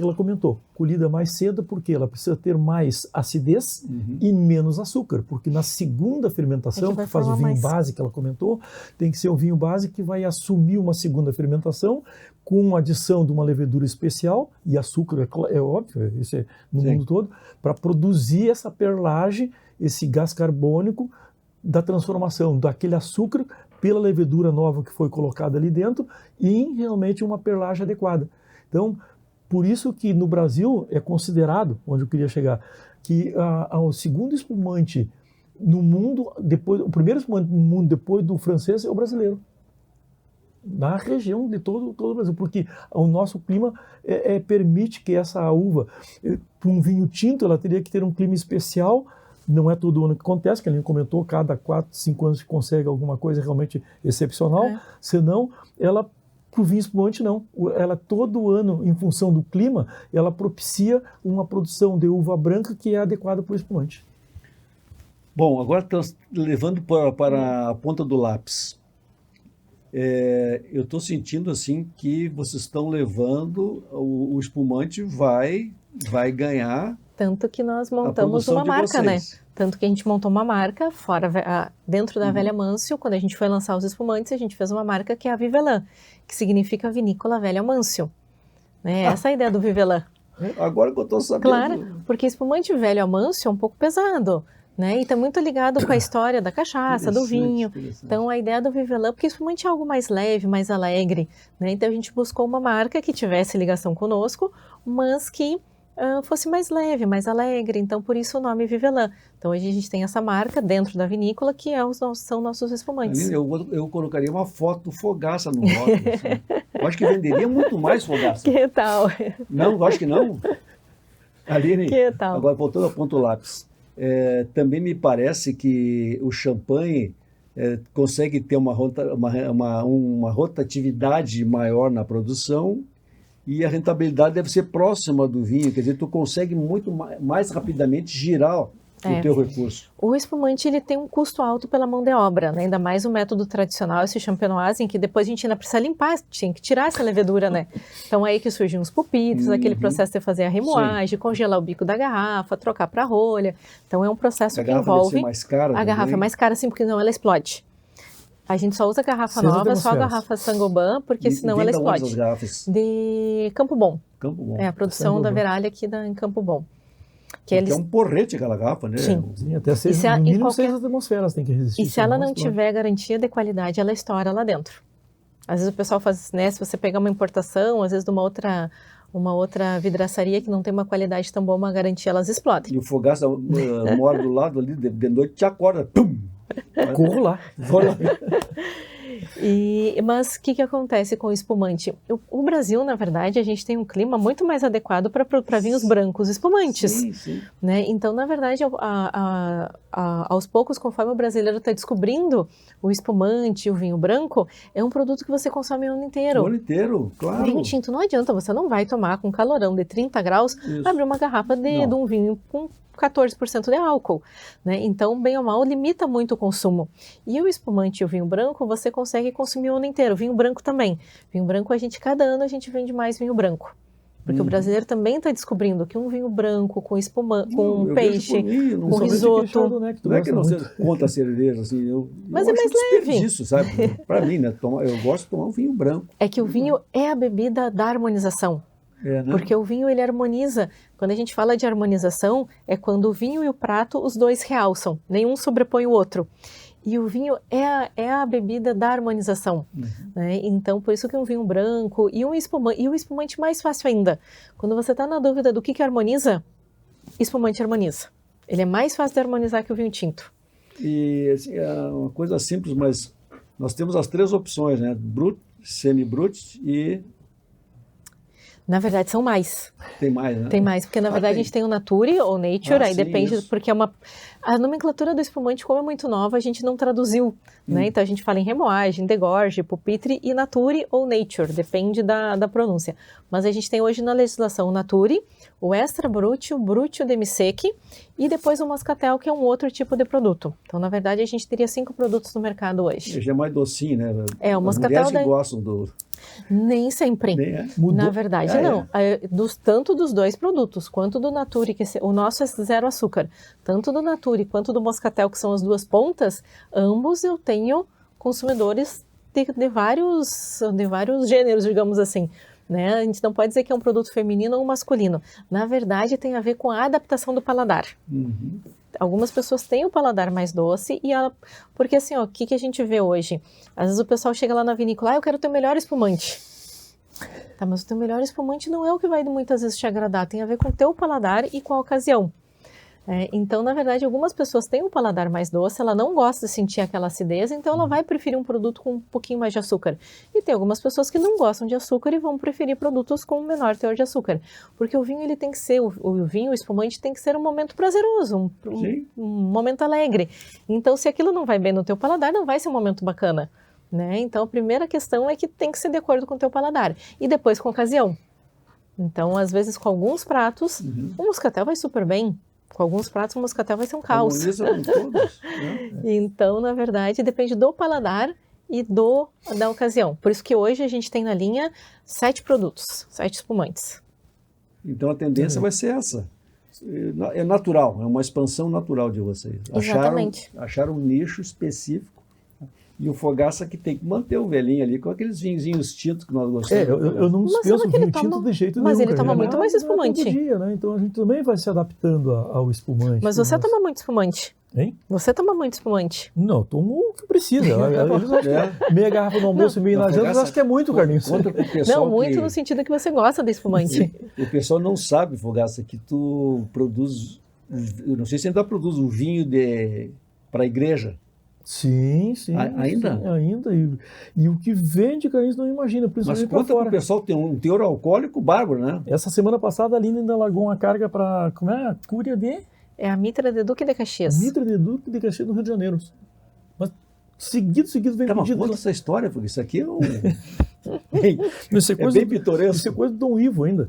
ela comentou, colhida mais cedo, porque ela precisa ter mais acidez e menos açúcar, porque na segunda fermentação, que faz o vinho base que ela comentou, tem que ser um vinho base que vai assumir uma segunda fermentação com adição de uma levedura especial, e açúcar, é óbvio, isso é no mundo todo, para produzir essa perlage, esse gás carbônico da transformação daquele açúcar pela levedura nova que foi colocada ali dentro e em realmente uma perlage adequada. Então, por isso que no Brasil é considerado, onde eu queria chegar, que o segundo espumante no mundo, o primeiro espumante no mundo depois do francês é o brasileiro. Na região de todo o Brasil, porque o nosso clima permite que essa uva, para um vinho tinto, ela teria que ter um clima especial. Não é todo ano que acontece, que a gente comentou, cada 4, 5 anos que consegue alguma coisa realmente excepcional, senão ela, para o vinho espumante não, ela todo ano, em função do clima, ela propicia uma produção de uva branca que é adequada para o espumante. Bom, agora estamos levando para a ponta do lápis. Eu estou sentindo assim que vocês estão levando, o espumante vai ganhar. Tanto que nós montamos uma marca, né? Tanto que a gente montou uma marca dentro da Velha Amâncio. Quando a gente foi lançar os espumantes, a gente fez uma marca que é a Vivelan, que significa Vinícola Velha Amâncio. Né? Essa é a ideia do Vivelan. Agora que eu estou sabendo. Claro, porque espumante Velho Amâncio é um pouco pesado, né? E está muito ligado com a história da cachaça, do vinho. Então, a ideia do Vivelan, porque espumante é algo mais leve, mais alegre, né? Então, a gente buscou uma marca que tivesse ligação conosco, mas que fosse mais leve, mais alegre, então por isso o nome Vivelan. Então hoje a gente tem essa marca dentro da vinícola que são nossos espumantes. Aline, eu colocaria uma foto do Fogaça no rótulo. Assim. Eu acho que venderia muito mais Fogaça. Que tal? Não, eu acho que não. Aline, que tal? Agora voltando ao ponto lápis, também me parece que o champanhe consegue ter uma rotatividade maior na produção, e a rentabilidade deve ser próxima do vinho, quer dizer, tu consegue muito mais rapidamente girar o teu recurso. O espumante ele tem um custo alto pela mão de obra, né? Ainda mais o método tradicional, esse champenoise, em que depois a gente ainda precisa limpar, tinha que tirar essa levedura, né? Então aí que surgiam os pupitres, aquele processo de fazer a remoagem, congelar o bico da garrafa, trocar para rolha. Então é um processo que envolve... Mais cara a garrafa é mais cara, sim, porque senão ela explode. A gente só usa garrafa nova, só a garrafa Saint-Gobain, porque senão ela explode. As garrafas? De Campo Bom. Campo Bom. É a produção da Veralha aqui em Campo Bom. Que é um porrete aquela garrafa, né? Sim, até no mínimo 6 atmosferas tem que resistir. E se ela não tiver garantia de qualidade, ela estoura lá dentro. Às vezes o pessoal faz, né, se você pegar uma importação, às vezes de uma outra vidraçaria que não tem uma qualidade tão boa, uma garantia, elas explodem. E o Fogaça mora do lado ali, de noite te acorda, pum! Corro lá. Mas o que acontece com o espumante? O Brasil, na verdade, a gente tem um clima muito mais adequado para vinhos brancos espumantes. Sim. Né? Então, na verdade, aos poucos, conforme o brasileiro está descobrindo o espumante, o vinho branco, é um produto que você consome o ano inteiro. O ano inteiro, claro. Vinho tinto não adianta, você não vai tomar com calorão de 30 graus, abrir uma garrafa de um vinho com 14% de álcool, né? Então, bem ou mal, limita muito o consumo. E o espumante e o vinho branco, você consegue consumir o ano inteiro. Vinho branco também. Vinho branco, cada ano a gente vende mais vinho branco. Porque o brasileiro também está descobrindo que um vinho branco com espumante, com eu peixe, vejo por mim, com risoto. Não é que não seja contra a cerveja, assim, Mas eu é mais acho leve. desperdício, sabe? Para mim, né? Eu gosto de tomar um vinho branco. É que o vinho é a bebida da harmonização. Né? Porque o vinho, ele harmoniza. Quando a gente fala de harmonização, é quando o vinho e o prato, os dois realçam. Nenhum sobrepõe o outro. E o vinho é a bebida da harmonização. Né? Então, por isso que um vinho branco e o espumante mais fácil ainda. Quando você está na dúvida do que harmoniza, espumante harmoniza. Ele é mais fácil de harmonizar que o vinho tinto. E assim, é uma coisa simples, mas nós temos as 3 opções, né? Brut, semi-brut e... Na verdade, são mais. Tem mais, né? Tem mais, porque na verdade a gente tem o Nature ou Nature, aí sim, depende, isso. porque a nomenclatura do espumante, como é muito nova, a gente não traduziu, né? Então a gente fala em remoagem, degorge, pupitre e Nature ou Nature, depende da pronúncia. Mas a gente tem hoje na legislação o Nature, o Extra Brut, o Brut, o Demi-Sec e depois o Moscatel, que é um outro tipo de produto. Então, na verdade, a gente teria 5 produtos no mercado hoje. Já é mais docinho, né? É, o As Moscatel mulheres que gostam do... Nem sempre. Nem é? Na verdade, não. Tanto dos 2 produtos, quanto do Nature, que o nosso é 0 açúcar, tanto do Nature quanto do Moscatel, que são as 2 pontas, ambos eu tenho consumidores de vários gêneros, digamos assim. Né? A gente não pode dizer que é um produto feminino ou masculino. Na verdade, tem a ver com a adaptação do paladar. Algumas pessoas têm o paladar mais doce porque assim, o que a gente vê hoje? Às vezes o pessoal chega lá na vinícola, eu quero ter o melhor espumante. Tá, mas o teu melhor espumante não é o que vai muitas vezes te agradar, tem a ver com o teu paladar e com a ocasião. Então, na verdade, algumas pessoas têm um paladar mais doce, ela não gosta de sentir aquela acidez, então ela vai preferir um produto com um pouquinho mais de açúcar. E tem algumas pessoas que não gostam de açúcar e vão preferir produtos com menor teor de açúcar. Porque o vinho, ele tem que ser, o vinho, o espumante tem que ser um momento prazeroso, um momento alegre. Então, se aquilo não vai bem no teu paladar, não vai ser um momento bacana. Né? Então, a primeira questão é que tem que ser de acordo com o teu paladar. E depois com a ocasião. Então, às vezes, com alguns pratos, o moscatel vai super bem. Com alguns pratos, o moscatel vai ser um caos. Harmoniza com todos, né? Então, na verdade, depende do paladar e da ocasião. Por isso que hoje a gente tem na linha 7 produtos, 7 espumantes. Então, a tendência vai ser essa. É natural, é uma expansão natural de vocês. Exatamente. Acharam um nicho específico. E o Fogaça que tem que manter o velhinho ali com aqueles vinhozinhos tintos que nós gostamos. Eu não dispenso o vinho tinto de jeito nenhum. Mas ele toma muito mais espumante. Todo dia, né? Então a gente também vai se adaptando ao espumante. Mas você toma muito espumante. Hein? Você toma muito espumante. Não, tomo o que precisa. Meia garrafa no almoço e meia na janta, eu acho que é muito, Carlinhos. Não, muito no sentido que você gosta de espumante. O pessoal não sabe, Fogaça, que tu produz, eu não sei se ainda produz um vinho para a igreja. Sim. Ainda? Sim, ainda. E o que vende, Carlinhos, não imagina, principalmente para fora. Mas o pessoal tem um teor alcoólico bárbaro, né? Essa semana passada a Aline ainda largou uma carga para, como é? A Cúria de... É a Mitra de Duque de Caxias. Mitra de Duque de Caxias, no Rio de Janeiro. Mas seguido vem pedido. Conta essa história, porque isso aqui é um... Isso é coisa, bem pitoresco. Isso é coisa do Dom Ivo ainda.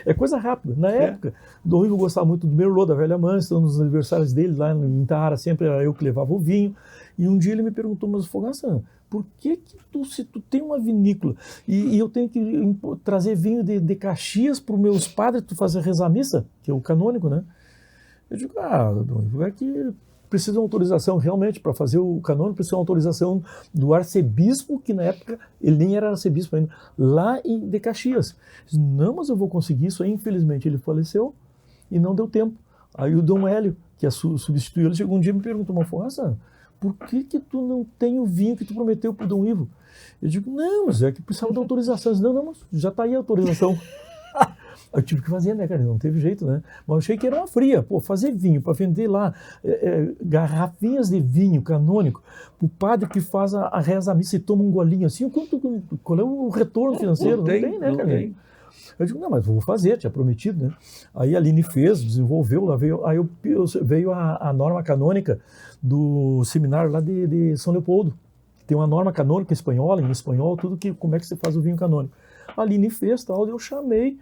É coisa rápida. Na época, Dom Ivo gostava muito do Merlot, da Velha Mansa, então nos aniversários dele, lá em Itahara, sempre era eu que levava o vinho. E um dia ele me perguntou, mas Fogaça, por que se tu tem uma vinícola e eu tenho que trazer vinho de Caxias para os meus padres, tu fazer rezar a missa, que é o canônico, né? Eu digo, Dom Ivo, é que precisa de uma autorização, realmente, para fazer o canônico, precisa de uma autorização do arcebispo, que na época ele nem era arcebispo ainda, lá de Caxias. Não, mas eu vou conseguir isso aí, infelizmente. Ele faleceu e não deu tempo. Aí o Dom Hélio, que substituiu ele, chegou um dia e me perguntou, mas Fogaça, por que tu não tem o vinho que tu prometeu para o Dom Ivo? Eu digo, não, mas é que precisava de autorização. Eu disse, não, mas já está aí a autorização. Eu tive que fazer, né, cara? Não teve jeito, né? Mas eu achei que era uma fria. Pô, fazer vinho para vender lá garrafinhas de vinho canônico pro padre que faz a reza à missa e toma um golinho assim, qual é o retorno financeiro? Não tem, né, cara? Eu digo, não, mas vou fazer, tinha prometido, né? Aí a Aline fez, desenvolveu, veio a norma canônica do seminário lá de São Leopoldo. Tem uma norma canônica espanhola, em espanhol, tudo como é que você faz o vinho canônico. A Aline fez, tal, eu chamei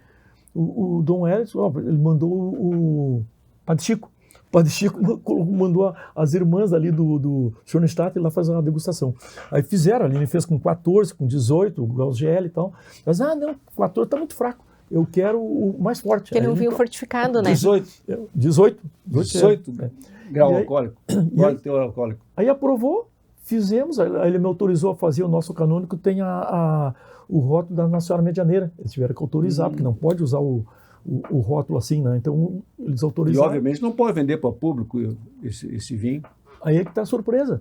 o Dom Hélio, ele mandou o Padre Chico Padre Chico mandou as irmãs ali do Schoenstatt lá fazer uma degustação. Aí fizeram, a Aline fez com 14, com 18, graus GL e tal. Mas, não, 14 está muito fraco. Eu quero o mais forte. Porque ele é um vinho fortificado, né? 18 grau alcoólico. Teor alcoólico. Aí aprovou, fizemos, aí ele me autorizou a fazer o nosso canônico, tem o rótulo da Nossa Senhora Medianeira. Eles tiveram que autorizar, porque não pode usar o rótulo assim, né? Então eles autorizaram. E obviamente não pode vender para público esse vinho. Aí é que está a surpresa.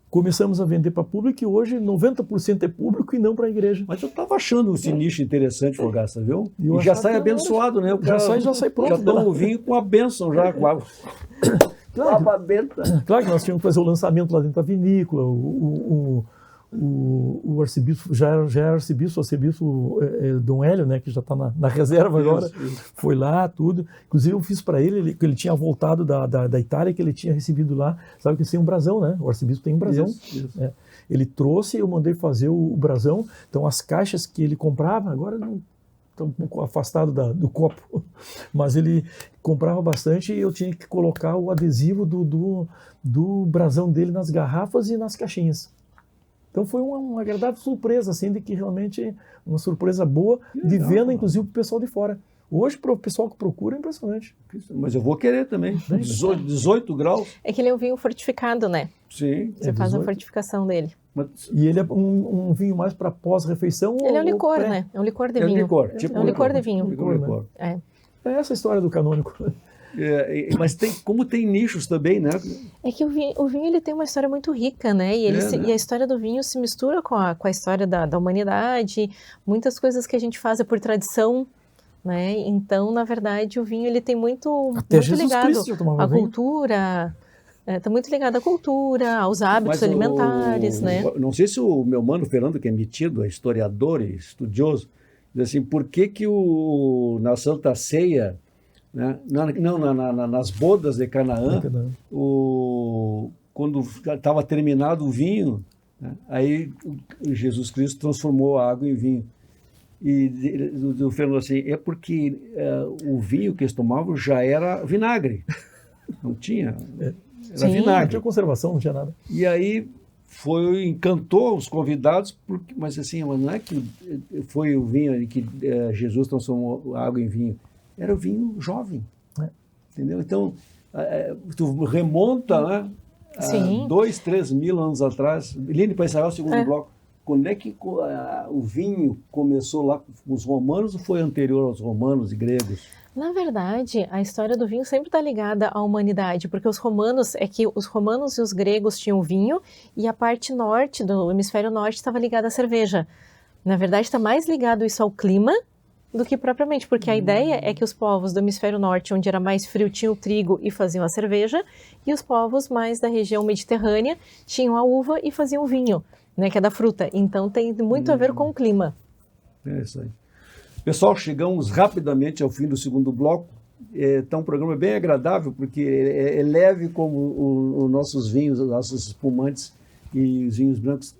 Começamos a vender para público e hoje 90% é público e não para a igreja. Mas eu estava achando esse nicho interessante, Fogaça, viu? E já sai abençoado, né? Já sai pronto. Já toma o vinho com a bênção já. Claro que nós tínhamos que fazer o lançamento lá dentro da vinícola. O arcebispo, já era arcebispo, o arcebispo Dom Hélio, né, que já está na reserva agora, foi lá, tudo. Inclusive eu fiz para ele, que ele tinha voltado da Itália, que ele tinha recebido lá, sabe que tem um brasão, né? O arcebispo tem um brasão. Isso. Ele trouxe, eu mandei fazer o brasão, então as caixas que ele comprava, agora não estão um pouco afastado do copo, mas ele comprava bastante e eu tinha que colocar o adesivo do brasão dele nas garrafas e nas caixinhas. Então foi uma agradável surpresa, assim, de que realmente uma surpresa boa, de venda, inclusive, para o pessoal de fora. Hoje, para o pessoal que procura, é impressionante. Mas eu vou querer também. 18 graus. É que ele é um vinho fortificado, né? Sim. Você faz a fortificação dele. E ele é um vinho mais para pós-refeição? Ele é um licor, né? É um licor de vinho. É um licor, tipo um licor de vinho. Licor. É essa a história do canônico. Mas como tem nichos também, né? É que o vinho ele tem uma história muito rica, né? E, e a história do vinho se mistura com a história da humanidade. Muitas coisas que a gente faz é por tradição, né? Então, na verdade, o vinho ele tem muito ligado à cultura. Está muito ligado à cultura, aos hábitos alimentares, né? Não sei se o meu mano Fernando, que é metido, é historiador e estudioso, diz assim, por que na Santa Ceia, né? Nas bodas de Canaã, quando estava terminado o vinho, né? Aí Jesus Cristo transformou a água em vinho. E o Fernando assim, é porque o vinho que eles tomavam já era vinagre, não tinha, era vinagre. Não tinha conservação, não tinha nada. E aí encantou os convidados, mas assim, não é que foi o vinho que Jesus transformou a água em vinho. Era o vinho jovem, entendeu? Então, tu remonta, né, a 2, 3 mil anos atrás. Eline, para encerrar o segundo bloco, quando é que o vinho começou lá com os romanos ou foi anterior aos romanos e gregos? Na verdade, a história do vinho sempre está ligada à humanidade, porque os romanos e os gregos tinham vinho e a parte norte, do hemisfério norte, estava ligada à cerveja. Na verdade, está mais ligado isso ao clima do que propriamente, porque a ideia é que os povos do hemisfério norte, onde era mais frio, tinham o trigo e faziam a cerveja, e os povos mais da região mediterrânea tinham a uva e faziam o vinho, né, que é da fruta. Então tem muito a ver com o clima. É isso aí. Pessoal, chegamos rapidamente ao fim do segundo bloco. Tá um programa bem agradável, porque é leve como os nossos vinhos, os nossos espumantes e os vinhos brancos.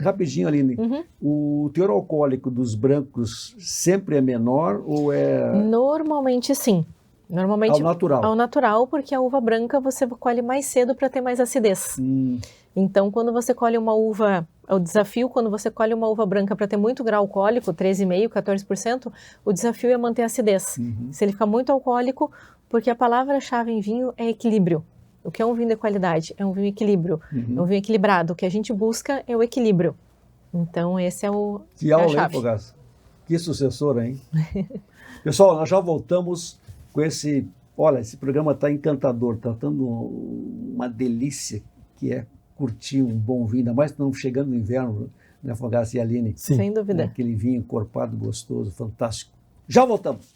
Rapidinho, Aline, o teor alcoólico dos brancos sempre é menor ou é... Normalmente sim. Normalmente, ao natural? Ao natural, porque a uva branca você colhe mais cedo para ter mais acidez. Então, quando você colhe uma uva... O desafio, quando você colhe uma uva branca para ter muito grau alcoólico, 13,5%, 14%, o desafio é manter a acidez. Se ele ficar muito alcoólico, porque a palavra-chave em vinho é equilíbrio. O que é um vinho de qualidade? É um vinho equilíbrio. É um vinho equilibrado. O que a gente busca é o equilíbrio. Então, esse é que aula, hein, Fogaça? Que sucessora, hein? Pessoal, nós já voltamos com esse... Olha, esse programa está encantador, está dando uma delícia que é curtir um bom vinho, ainda mais que estamos chegando no inverno, né, Fogaça e Aline? Sim. Sem dúvida. Aquele vinho encorpado, gostoso, fantástico. Já voltamos.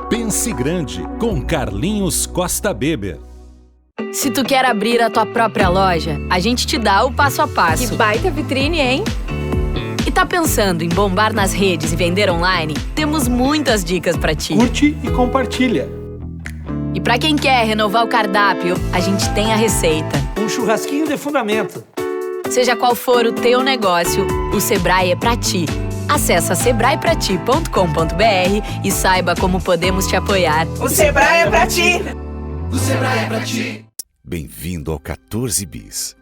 Pense Grande, com Carlinhos Costa Beber. Se tu quer abrir a tua própria loja, a gente te dá o passo a passo. Que baita vitrine, hein? E tá pensando em bombar nas redes e vender online? Temos muitas dicas pra ti. Curte e compartilha. E pra quem quer renovar o cardápio, a gente tem a receita. Um churrasquinho de fundamento. Seja qual for o teu negócio, o Sebrae é pra ti. Acesse sebraeprati.com.br e saiba como podemos te apoiar. O Sebrae é pra ti! O Sebrae é pra ti. Bem-vindo ao 14 Bis.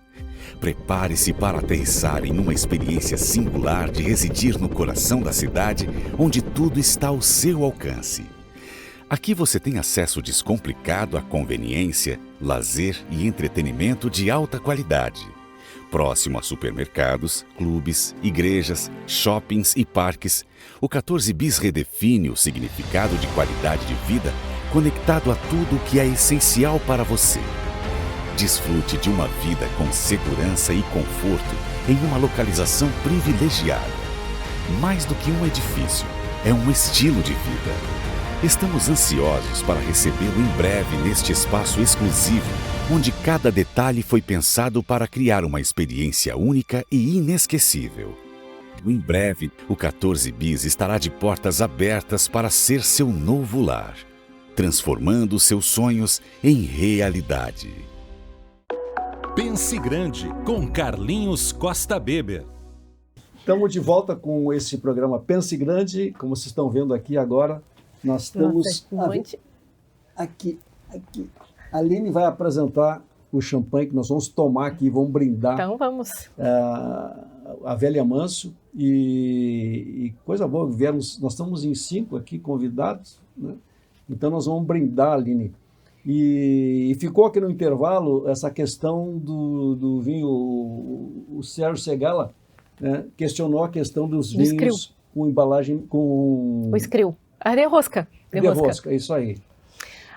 Prepare-se para aterrissar em uma experiência singular de residir no coração da cidade, onde tudo está ao seu alcance. Aqui você tem acesso descomplicado à conveniência, lazer e entretenimento de alta qualidade. Próximo a supermercados, clubes, igrejas, shoppings e parques, o 14 Bis redefine o significado de qualidade de vida conectado a tudo o que é essencial para você. Desfrute de uma vida com segurança e conforto em uma localização privilegiada. Mais do que um edifício, é um estilo de vida. Estamos ansiosos para recebê-lo em breve neste espaço exclusivo, onde cada detalhe foi pensado para criar uma experiência única e inesquecível. Em breve, o 14 Bis estará de portas abertas para ser seu novo lar, transformando seus sonhos em realidade. Pense Grande, com Carlinhos Costa Beber. Estamos de volta com esse programa Pense Grande, como vocês estão vendo aqui agora. Nós estamos aqui. A Aline vai apresentar o champanhe que nós vamos tomar aqui, vamos brindar. Então vamos. A Velha Manso e coisa boa, nós estamos em 5 aqui convidados, né? Então nós vamos brindar, Aline. E ficou aqui no intervalo essa questão do vinho, o Sérgio Segala, né, questionou a questão dos vinhos com embalagem com... O Escriu. A de rosca. De rosca, é isso aí.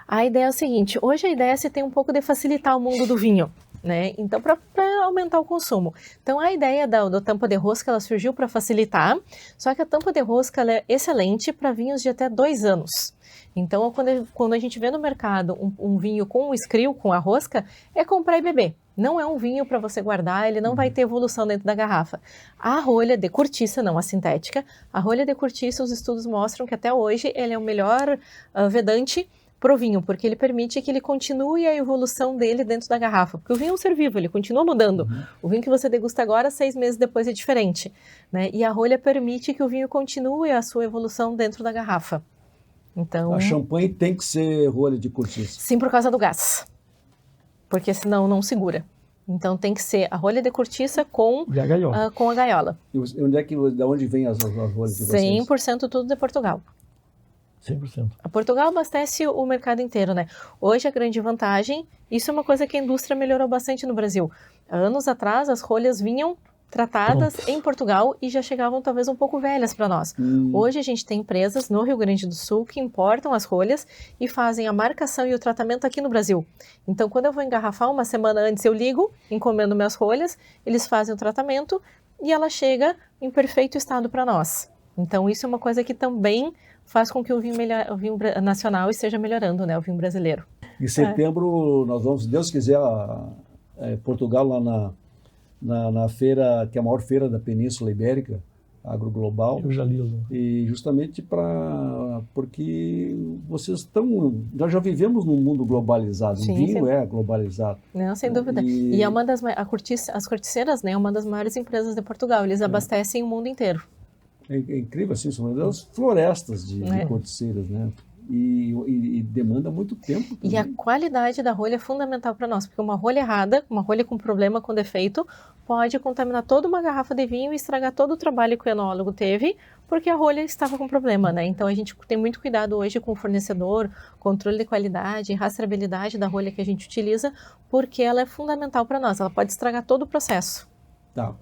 A ideia é o seguinte, hoje a ideia é ter um pouco de facilitar o mundo do vinho, né? Então, para aumentar o consumo. Então, a ideia da tampa de rosca, ela surgiu para facilitar, só que a tampa de rosca ela é excelente para vinhos de até 2 anos. Então, quando a gente vê no mercado um vinho com o Escriu, com a rosca, é comprar e beber. Não é um vinho para você guardar, ele não vai ter evolução dentro da garrafa. A rolha de cortiça, não a sintética, a rolha de cortiça, os estudos mostram que até hoje ele é o melhor vedante pro vinho, porque ele permite que ele continue a evolução dele dentro da garrafa. Porque o vinho é um ser vivo, ele continua mudando. O vinho que você degusta agora, 6 meses depois é diferente, né? E a rolha permite que o vinho continue a sua evolução dentro da garrafa. Então, a champanhe tem que ser rolha de cortiça. Sim, por causa do gás. Porque senão não segura. Então tem que ser a rolha de cortiça com a gaiola. E da onde vem as rolhas de vocês? 100% tudo de Portugal. 100%. A Portugal abastece o mercado inteiro, né? Hoje a grande vantagem, isso é uma coisa que a indústria melhorou bastante no Brasil. Anos atrás as rolhas vinham tratadas em Portugal e já chegavam talvez um pouco velhas para nós. Hoje a gente tem empresas no Rio Grande do Sul que importam as rolhas e fazem a marcação e o tratamento aqui no Brasil. Então quando eu vou engarrafar, uma semana antes eu ligo, encomendo minhas rolhas, eles fazem o tratamento e ela chega em perfeito estado para nós. Então isso é uma coisa que também faz com que o vinho nacional esteja melhorando, né, o vinho brasileiro. Em setembro nós vamos, se Deus quiser, Portugal lá na feira, que é a maior feira da Península Ibérica, Agroglobal. Eu já li. E justamente porque vocês nós já vivemos num mundo globalizado, o vinho é globalizado. Não, sem dúvida. E é uma as corticeiras, né, é uma das maiores empresas de Portugal, eles abastecem o mundo inteiro. É incrível, assim, são das florestas de corticeiras, né? E demanda muito tempo também. E a qualidade da rolha é fundamental para nós, porque uma rolha errada, uma rolha com problema, com defeito, pode contaminar toda uma garrafa de vinho e estragar todo o trabalho que o enólogo teve, porque a rolha estava com problema, né? Então a gente tem muito cuidado hoje com o fornecedor, controle de qualidade, rastreabilidade da rolha que a gente utiliza, porque ela é fundamental para nós, ela pode estragar todo o processo. Tá.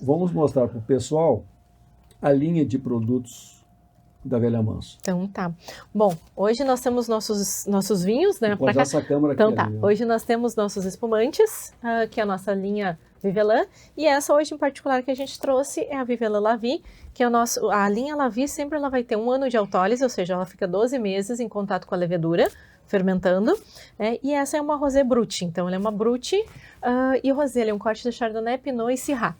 Vamos mostrar para o pessoal a linha de produtos da Velha Manso. Então tá. Bom, hoje nós temos nossos vinhos, né? Pode essa câmera então aqui. Então tá. Hoje nós temos nossos espumantes, que é a nossa linha Vivelin, e essa hoje em particular que a gente trouxe é a Vivelin La Vie, que é a linha La Vie sempre ela vai ter 1 ano de autólise, ou seja, ela fica 12 meses em contato com a levedura, fermentando, né? E essa é uma Rosé Brut, então ela é uma Brut e o Rosé, ele é um corte de Chardonnay, Pinot e Syrah.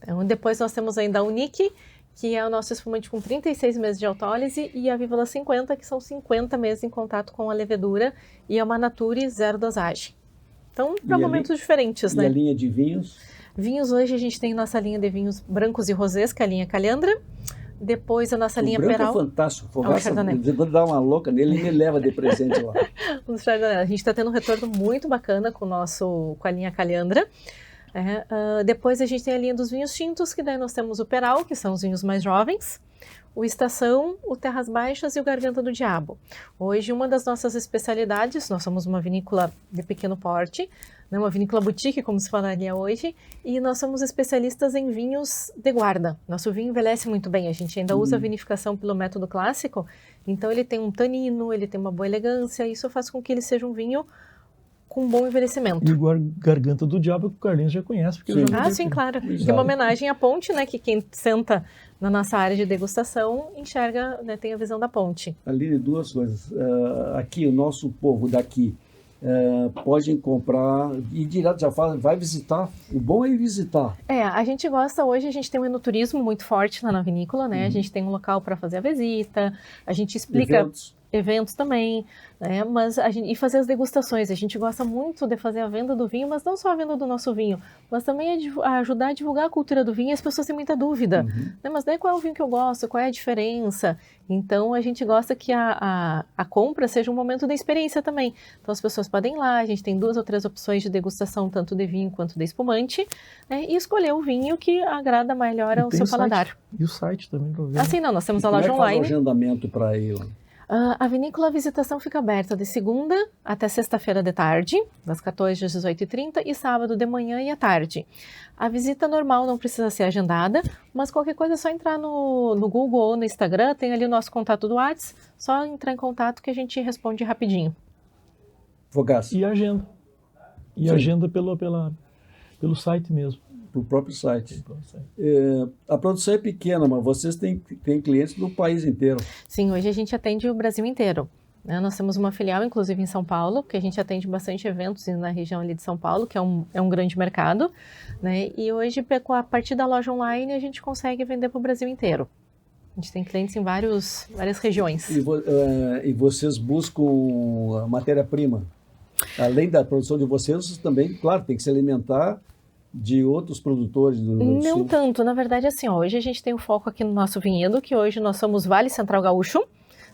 Então depois nós temos ainda a Unique, que é o nosso espumante com 36 meses de autólise, e a Vivelin 50, que são 50 meses em contato com a levedura, e é uma Nature 0 dosagem. Então, para momentos diferentes, né? E a linha de vinhos? Vinhos, hoje a gente tem nossa linha de vinhos brancos e rosés, que é a linha Calhandra. Depois a nossa linha o branco Peral. é fantástico. Fogaça, Chardonnay. quando dá uma louca nele, ele me leva de presente lá. O Chardonnay. A gente está tendo um retorno muito bacana com a linha Calhandra. Depois a gente tem a linha dos vinhos tintos, que daí nós temos o Peral, que são os vinhos mais jovens, o Estação, o Terras Baixas e o Garganta do Diabo. Hoje, uma das nossas especialidades, nós somos uma vinícola de pequeno porte, né, uma vinícola boutique, como se falaria hoje, e nós somos especialistas em vinhos de guarda. Nosso vinho envelhece muito bem, a gente ainda usa a vinificação pelo método clássico, então ele tem um tanino, ele tem uma boa elegância, isso faz com que ele seja um vinho com um bom envelhecimento. E o Garganta do Diabo, que o Carlinhos já conhece. Porque eu já Sim, claro. Exato. Que é uma homenagem à ponte, né? Que quem senta na nossa área de degustação enxerga, né, tem a visão da ponte. Aline, duas coisas. Aqui, o nosso povo daqui podem comprar e direto já fala, vai visitar. O bom é ir visitar. A gente gosta hoje, a gente tem um enoturismo muito forte lá na vinícola, né? A gente tem um local para fazer a visita, a gente explica... Eventos também, né? E fazer as degustações. A gente gosta muito de fazer a venda do vinho, mas não só a venda do nosso vinho, mas também ajudar a divulgar a cultura do vinho. E as pessoas têm muita dúvida, né? Mas daí qual é o vinho que eu gosto? Qual é a diferença? Então a gente gosta que a compra seja um momento da experiência também. Então as pessoas podem ir lá, a gente tem 2 ou 3 opções de degustação, tanto de vinho quanto de espumante, né? E escolher o vinho que agrada melhor ao seu paladar. E o site também. Nós temos a loja online. Como é que faz o agendamento para ir lá? A vinícola Visitação fica aberta de segunda até sexta-feira de tarde, das 14 às 18h30, e sábado de manhã e à tarde. A visita normal não precisa ser agendada, mas qualquer coisa é só entrar no Google ou no Instagram, tem ali o nosso contato do WhatsApp, só entrar em contato que a gente responde rapidinho. Fogaça. E agenda. E agenda pelo site mesmo. Para o próprio site. A produção é pequena, mas vocês têm clientes do país inteiro. Sim, hoje a gente atende o Brasil inteiro. Né? Nós temos uma filial, inclusive, em São Paulo, que a gente atende bastante eventos na região ali de São Paulo, que é um grande mercado. Né? E hoje, a partir da loja online, a gente consegue vender para o Brasil inteiro. A gente tem clientes em várias regiões. E vocês buscam a matéria-prima? Além da produção de vocês, também, claro, tem que se alimentar de outros produtores do Rio Grande do Sul? Não tanto, na verdade, assim, hoje a gente tem o foco aqui no nosso vinhedo, que hoje nós somos Vale Central Gaúcho,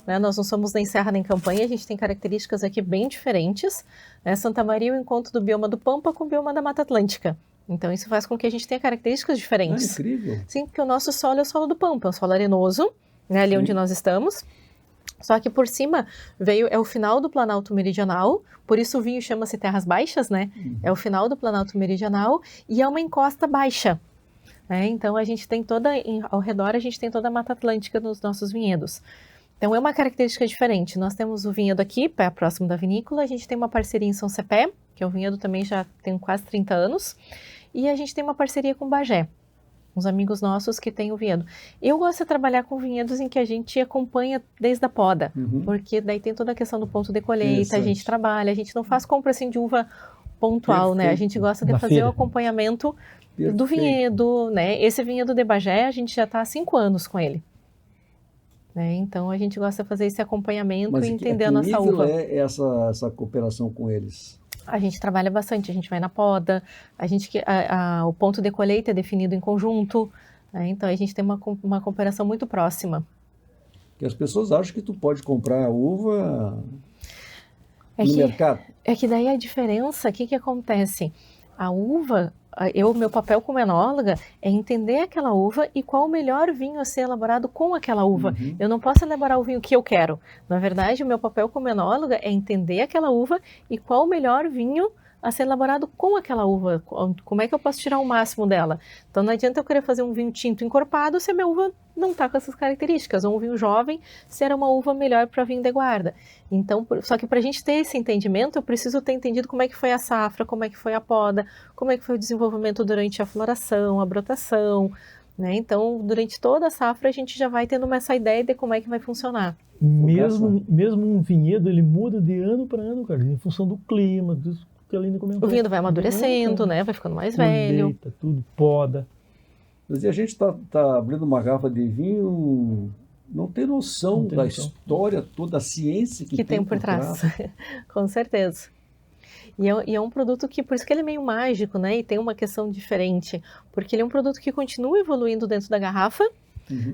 né? Nós não somos nem Serra nem Campanha, a gente tem características aqui bem diferentes, né? Santa Maria é o encontro do bioma do Pampa com o bioma da Mata Atlântica, então isso faz com que a gente tenha características diferentes. Incrível! Sim, porque o nosso solo é o solo do Pampa, é um solo arenoso, né? Ali onde nós estamos. Só que por cima é o final do Planalto Meridional, por isso o vinho chama-se Terras Baixas, né? É o final do Planalto Meridional e é uma encosta baixa. Né? Então a gente tem ao redor a gente tem toda a Mata Atlântica nos nossos vinhedos. Então é uma característica diferente. Nós temos o vinhedo aqui, próximo da vinícola, a gente tem uma parceria em São Cepé, que é um vinhedo também já tem quase 30 anos, e a gente tem uma parceria com Bagé. Uns amigos nossos que têm o vinhedo. Eu gosto de trabalhar com vinhedos em que a gente acompanha desde a poda, porque daí tem toda a questão do ponto de colheita, a gente trabalha, a gente não faz compra assim de uva pontual, né? A gente gosta de fazer o acompanhamento do vinhedo, né? Esse vinhedo de Bagé, a gente já está há 5 anos com ele. Né? Então a gente gosta de fazer esse acompanhamento e entender a nossa uva. Mas é essa cooperação com eles? A gente trabalha bastante, a gente vai na poda, o ponto de colheita é definido em conjunto, né? Então a gente tem uma cooperação muito próxima. Que as pessoas acham que tu pode comprar a uva no mercado. É que daí a diferença, o que acontece? A uva, meu papel como enóloga é entender aquela uva e qual o melhor vinho a ser elaborado com aquela uva. Eu não posso elaborar o vinho que eu quero. Na verdade, o meu papel como enóloga é entender aquela uva e qual o melhor vinho a ser elaborado com aquela uva. Como é que eu posso tirar o máximo dela? Então não adianta eu querer fazer um vinho tinto encorpado se a minha uva não está com essas características. Ou um vinho jovem se era uma uva melhor para vinho de guarda. Então, só que para a gente ter esse entendimento, eu preciso ter entendido como é que foi a safra, como é que foi a poda, como é que foi o desenvolvimento durante a floração, a brotação. Né? Então, durante toda a safra, a gente já vai tendo essa ideia de como é que vai funcionar. Mesmo um vinhedo, ele muda de ano para ano, cara, em função do clima, que a Aline comentou. O vinhedo vai amadurecendo, né? Vai ficando mais velho. Tudo, poda. Mas a gente tá abrindo uma garrafa de vinho, não tem noção da história toda, a ciência que tem por trás. Com certeza. E é um produto que, por isso que ele é meio mágico, né? E tem uma questão diferente, porque ele é um produto que continua evoluindo dentro da garrafa,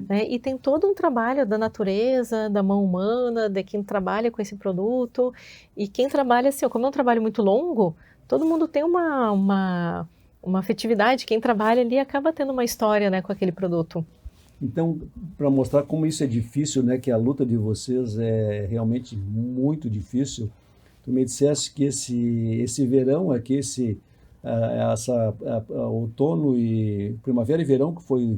né? E tem todo um trabalho da natureza, da mão humana, de quem trabalha com esse produto. E quem trabalha, assim, como é um trabalho muito longo, todo mundo tem uma afetividade. Quem trabalha ali acaba tendo uma história, né, com aquele produto. Então, para mostrar como isso é difícil, né, que a luta de vocês é realmente muito difícil, tu me disseste que esse verão aqui, outono e primavera e verão, que foi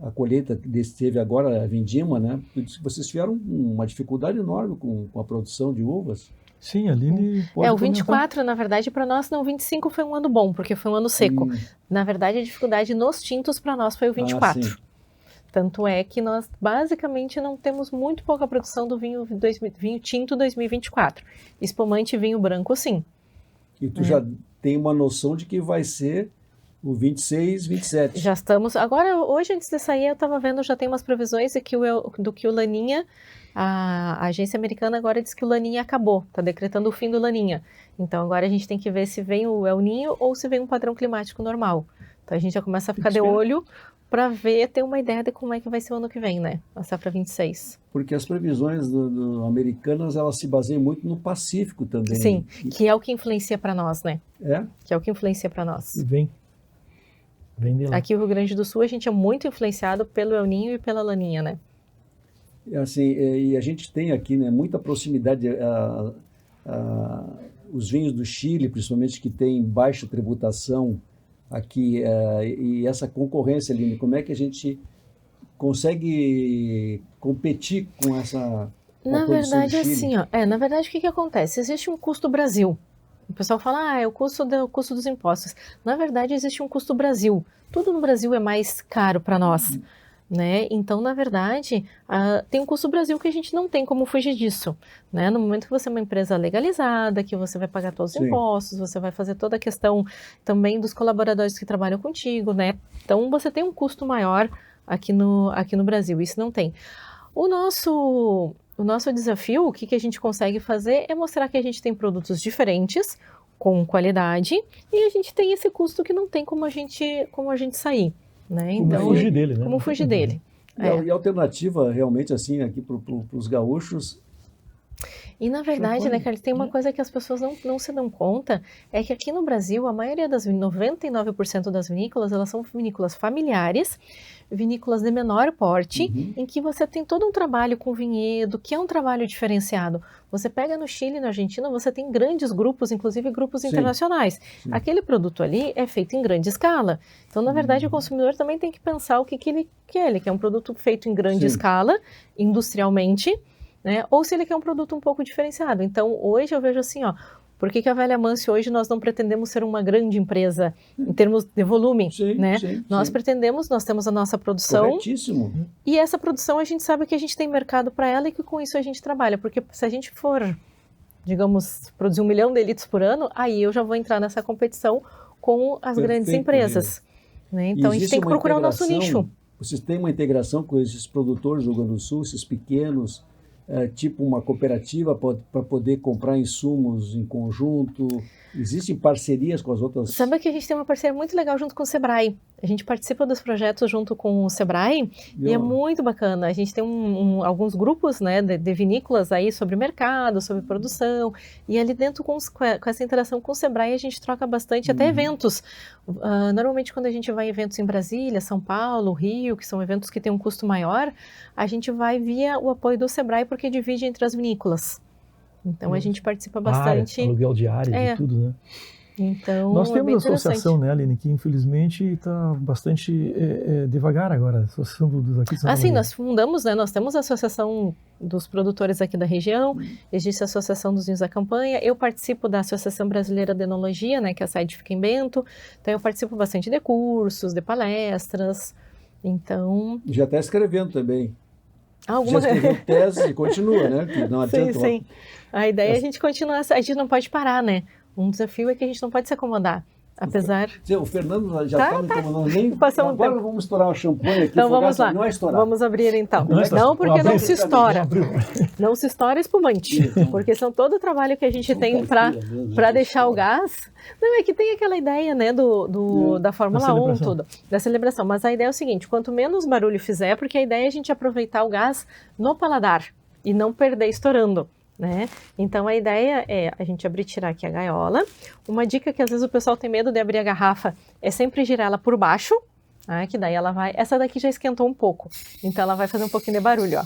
a colheita que teve agora, a vindima, né? Vocês tiveram uma dificuldade enorme com a produção de uvas. Sim, a Aline pode o 24, na verdade, para nós, não, o 25 foi um ano bom, porque foi um ano seco. Na verdade, a dificuldade nos tintos para nós foi o 24. Tanto é que nós, basicamente, não temos muito pouca produção do vinho tinto 2024. Espumante e vinho branco, sim. E tu já tem uma noção de que vai ser o 26, 27. Já estamos. Agora, hoje, antes de sair, eu estava vendo, já tem umas previsões de que o Laninha, a agência americana agora diz que o Laninha acabou, está decretando o fim do Laninha. Então, agora a gente tem que ver se vem o El Niño ou se vem um padrão climático normal. Então, a gente já começa a ficar de olho para ter uma ideia de como é que vai ser o ano que vem, né? A safra 26. Porque as previsões americanas, elas se baseiam muito no Pacífico também. Sim, que é o que influencia para nós, né? Que é o que influencia para nós. E vem de lá. Aqui no Rio Grande do Sul, a gente é muito influenciado pelo El Niño e pela Laninha, né? Assim, e a gente tem aqui, né, muita proximidade os vinhos do Chile, principalmente, que tem baixa tributação aqui, e essa concorrência, Aline, como é que a gente consegue competir com essa Na verdade, assim, na verdade, o que acontece? Existe um custo Brasil. O pessoal fala, é o custo dos impostos. Na verdade, existe um custo Brasil. Tudo no Brasil é mais caro para nós, né? Então, na verdade, tem um custo Brasil que a gente não tem como fugir disso, né? No momento que você é uma empresa legalizada, que você vai pagar todos os impostos, você vai fazer toda a questão também dos colaboradores que trabalham contigo, né? Então, você tem um custo maior aqui no Brasil, isso não tem. O nosso desafio, o que a gente consegue fazer é mostrar que a gente tem produtos diferentes, com qualidade, e a gente tem esse custo que não tem como a gente sair, né? Então, como fugir dele, né? Como fugir dele. E a alternativa, realmente, assim, aqui para os gaúchos... E, na verdade, né, Carlos, tem uma coisa que as pessoas não se dão conta, é que aqui no Brasil, a maioria 99% das vinícolas, elas são vinícolas familiares, vinícolas de menor porte, em que você tem todo um trabalho com vinhedo, que é um trabalho diferenciado. Você pega no Chile, na Argentina, você tem grandes grupos, inclusive grupos internacionais. Aquele produto ali é feito em grande escala. Então, na verdade, o consumidor também tem que pensar o que ele quer. Ele quer um produto feito em grande escala, industrialmente, né? Ou se ele quer um produto um pouco diferenciado. Então, hoje eu vejo assim, por que a Velha Mansi hoje nós não pretendemos ser uma grande empresa em termos de volume, né? Nós pretendemos, nós temos a nossa produção. Corretíssimo. E essa produção a gente sabe que a gente tem mercado para ela e que com isso a gente trabalha. Porque se a gente for, digamos, produzir 1 milhão de litros por ano, aí eu já vou entrar nessa competição com as grandes empresas. Né? Então, a gente tem que procurar o nosso nicho. Vocês têm uma integração com esses produtores do Rio Grande do Sul, esses pequenos, tipo uma cooperativa para poder comprar insumos em conjunto? Existem parcerias com as outras? Sabe que a gente tem uma parceria muito legal junto com o Sebrae. A gente participa dos projetos junto com o Sebrae e é muito bacana. A gente tem alguns grupos, né, de vinícolas aí sobre mercado, sobre produção, e ali dentro com essa interação com o Sebrae a gente troca bastante, até eventos. Normalmente quando a gente vai em eventos em Brasília, São Paulo, Rio, que são eventos que têm um custo maior, a gente vai via o apoio do Sebrae porque divide entre as vinícolas. Então a gente participa bastante. Aluguel diário e tudo, né? Então, nós temos a associação, né, Aline, que infelizmente está bastante devagar agora, a associação dos aqui de Santa Maria. Sim, nós fundamos, né, nós temos a associação dos produtores aqui da região, existe a associação dos vinhos da campanha, eu participo da Associação Brasileira de Enologia, né, que a sede fica em Bento, então eu participo bastante de cursos, de palestras, então... Já está escrevendo também. Já escreveu tese e continua, né? Que não adianta. Sim. A ideia é a gente continuar, a gente não pode parar, né? Um desafio é que a gente não pode se acomodar. Apesar... O Fernando já está me incomodando. Nem... Passamos Agora tempo. vamos estourar o champanhe aqui. Então vamos lá. Não é estourar. Vamos abrir então. Não é estourar. Não, porque não se estoura. Abriu. Não se estoura espumante. Porque são todo o trabalho que a gente tem para deixar o gás. Não, é que tem aquela ideia, né, da Fórmula 1, tudo, da celebração. Mas a ideia é o seguinte, quanto menos barulho fizer, porque a ideia é a gente aproveitar o gás no paladar e não perder estourando. Né? Então a ideia é a gente abrir e tirar aqui a gaiola. Uma dica que às vezes o pessoal tem medo de abrir a garrafa é sempre girar ela por baixo, que daí ela vai... Essa daqui já esquentou um pouco, então ela vai fazer um pouquinho de barulho, ó.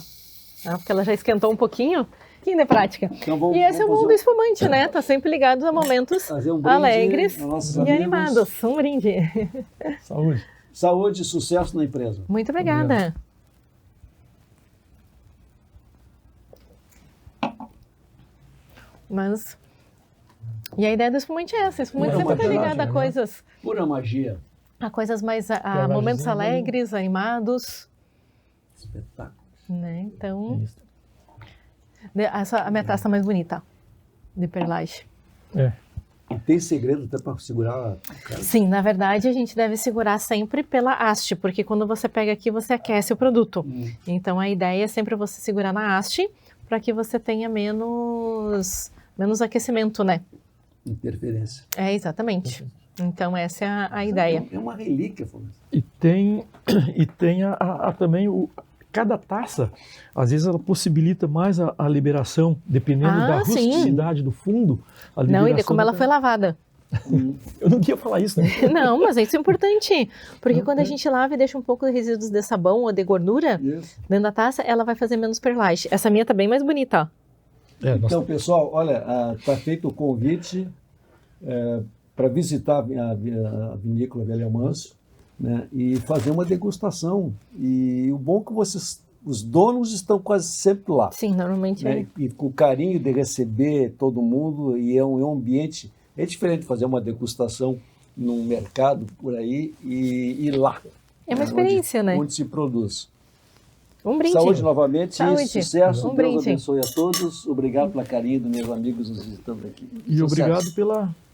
Porque ela já esquentou um pouquinho de prática. Então e esse é o mundo do espumante, né? Tá sempre ligado a momentos alegres e animados. Um brinde. Saúde. Saúde e sucesso na empresa. Muito obrigada. Mas... E a ideia do espumante é essa. Espumante sempre está ligado a coisas... Pura magia. A coisas mais... a momentos alegres, animados. Espetáculo. Né? Então... a minha taça mais bonita. De perlage. E tem segredo até para segurar? Sim, na verdade a gente deve segurar sempre pela haste, porque quando você pega aqui você aquece o produto. Então a ideia é sempre você segurar na haste para que você tenha menos aquecimento, né? Interferência. Exatamente. Então essa é a ideia. É uma relíquia, Fabrício. E tem também cada taça, às vezes ela possibilita mais a liberação, dependendo da rusticidade do fundo. Não, e de como ela foi lavada. Eu não queria falar isso, né? Não, mas isso é importante, porque quando a gente lava e deixa um pouco de resíduos de sabão ou de gordura dentro da taça, ela vai fazer menos perlage. Essa minha tá bem mais bonita, ó. Então, pessoal, olha, está feito o convite para visitar a vinícola Velha Manso, né, e fazer uma degustação. E o bom é que os donos estão quase sempre lá. Sim, normalmente né, e com o carinho de receber todo mundo, e é um ambiente... É diferente fazer uma degustação num mercado por aí e ir lá. É uma experiência, onde, né? Onde se produz. Um brinde. Saúde novamente, sucesso, um Deus brinde. abençoe a todos. Obrigado pela carinho dos meus amigos nos visitando aqui. E sucesso. Obrigado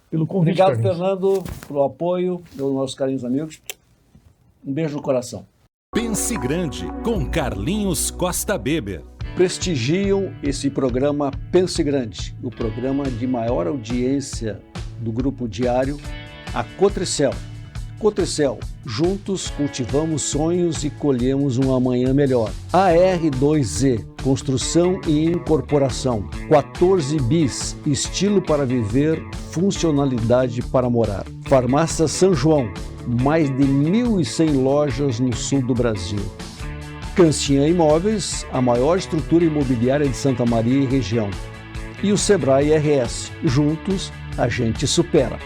pelo convite, Obrigado, Carlinhos. Fernando, pelo apoio, pelos nossos carinhos amigos. Um beijo no coração. Pense Grande, com Carlinhos Costa Beber. Prestigiam esse programa Pense Grande, o programa de maior audiência do Grupo Diário, a Cotricel. Cotricel, juntos cultivamos sonhos e colhemos um amanhã melhor. AR2Z, construção e incorporação. 14 bis, estilo para viver, funcionalidade para morar. Farmácia São João, mais de 1.100 lojas no sul do Brasil. Cancian Imóveis, a maior estrutura imobiliária de Santa Maria e região. E o Sebrae RS, juntos a gente supera.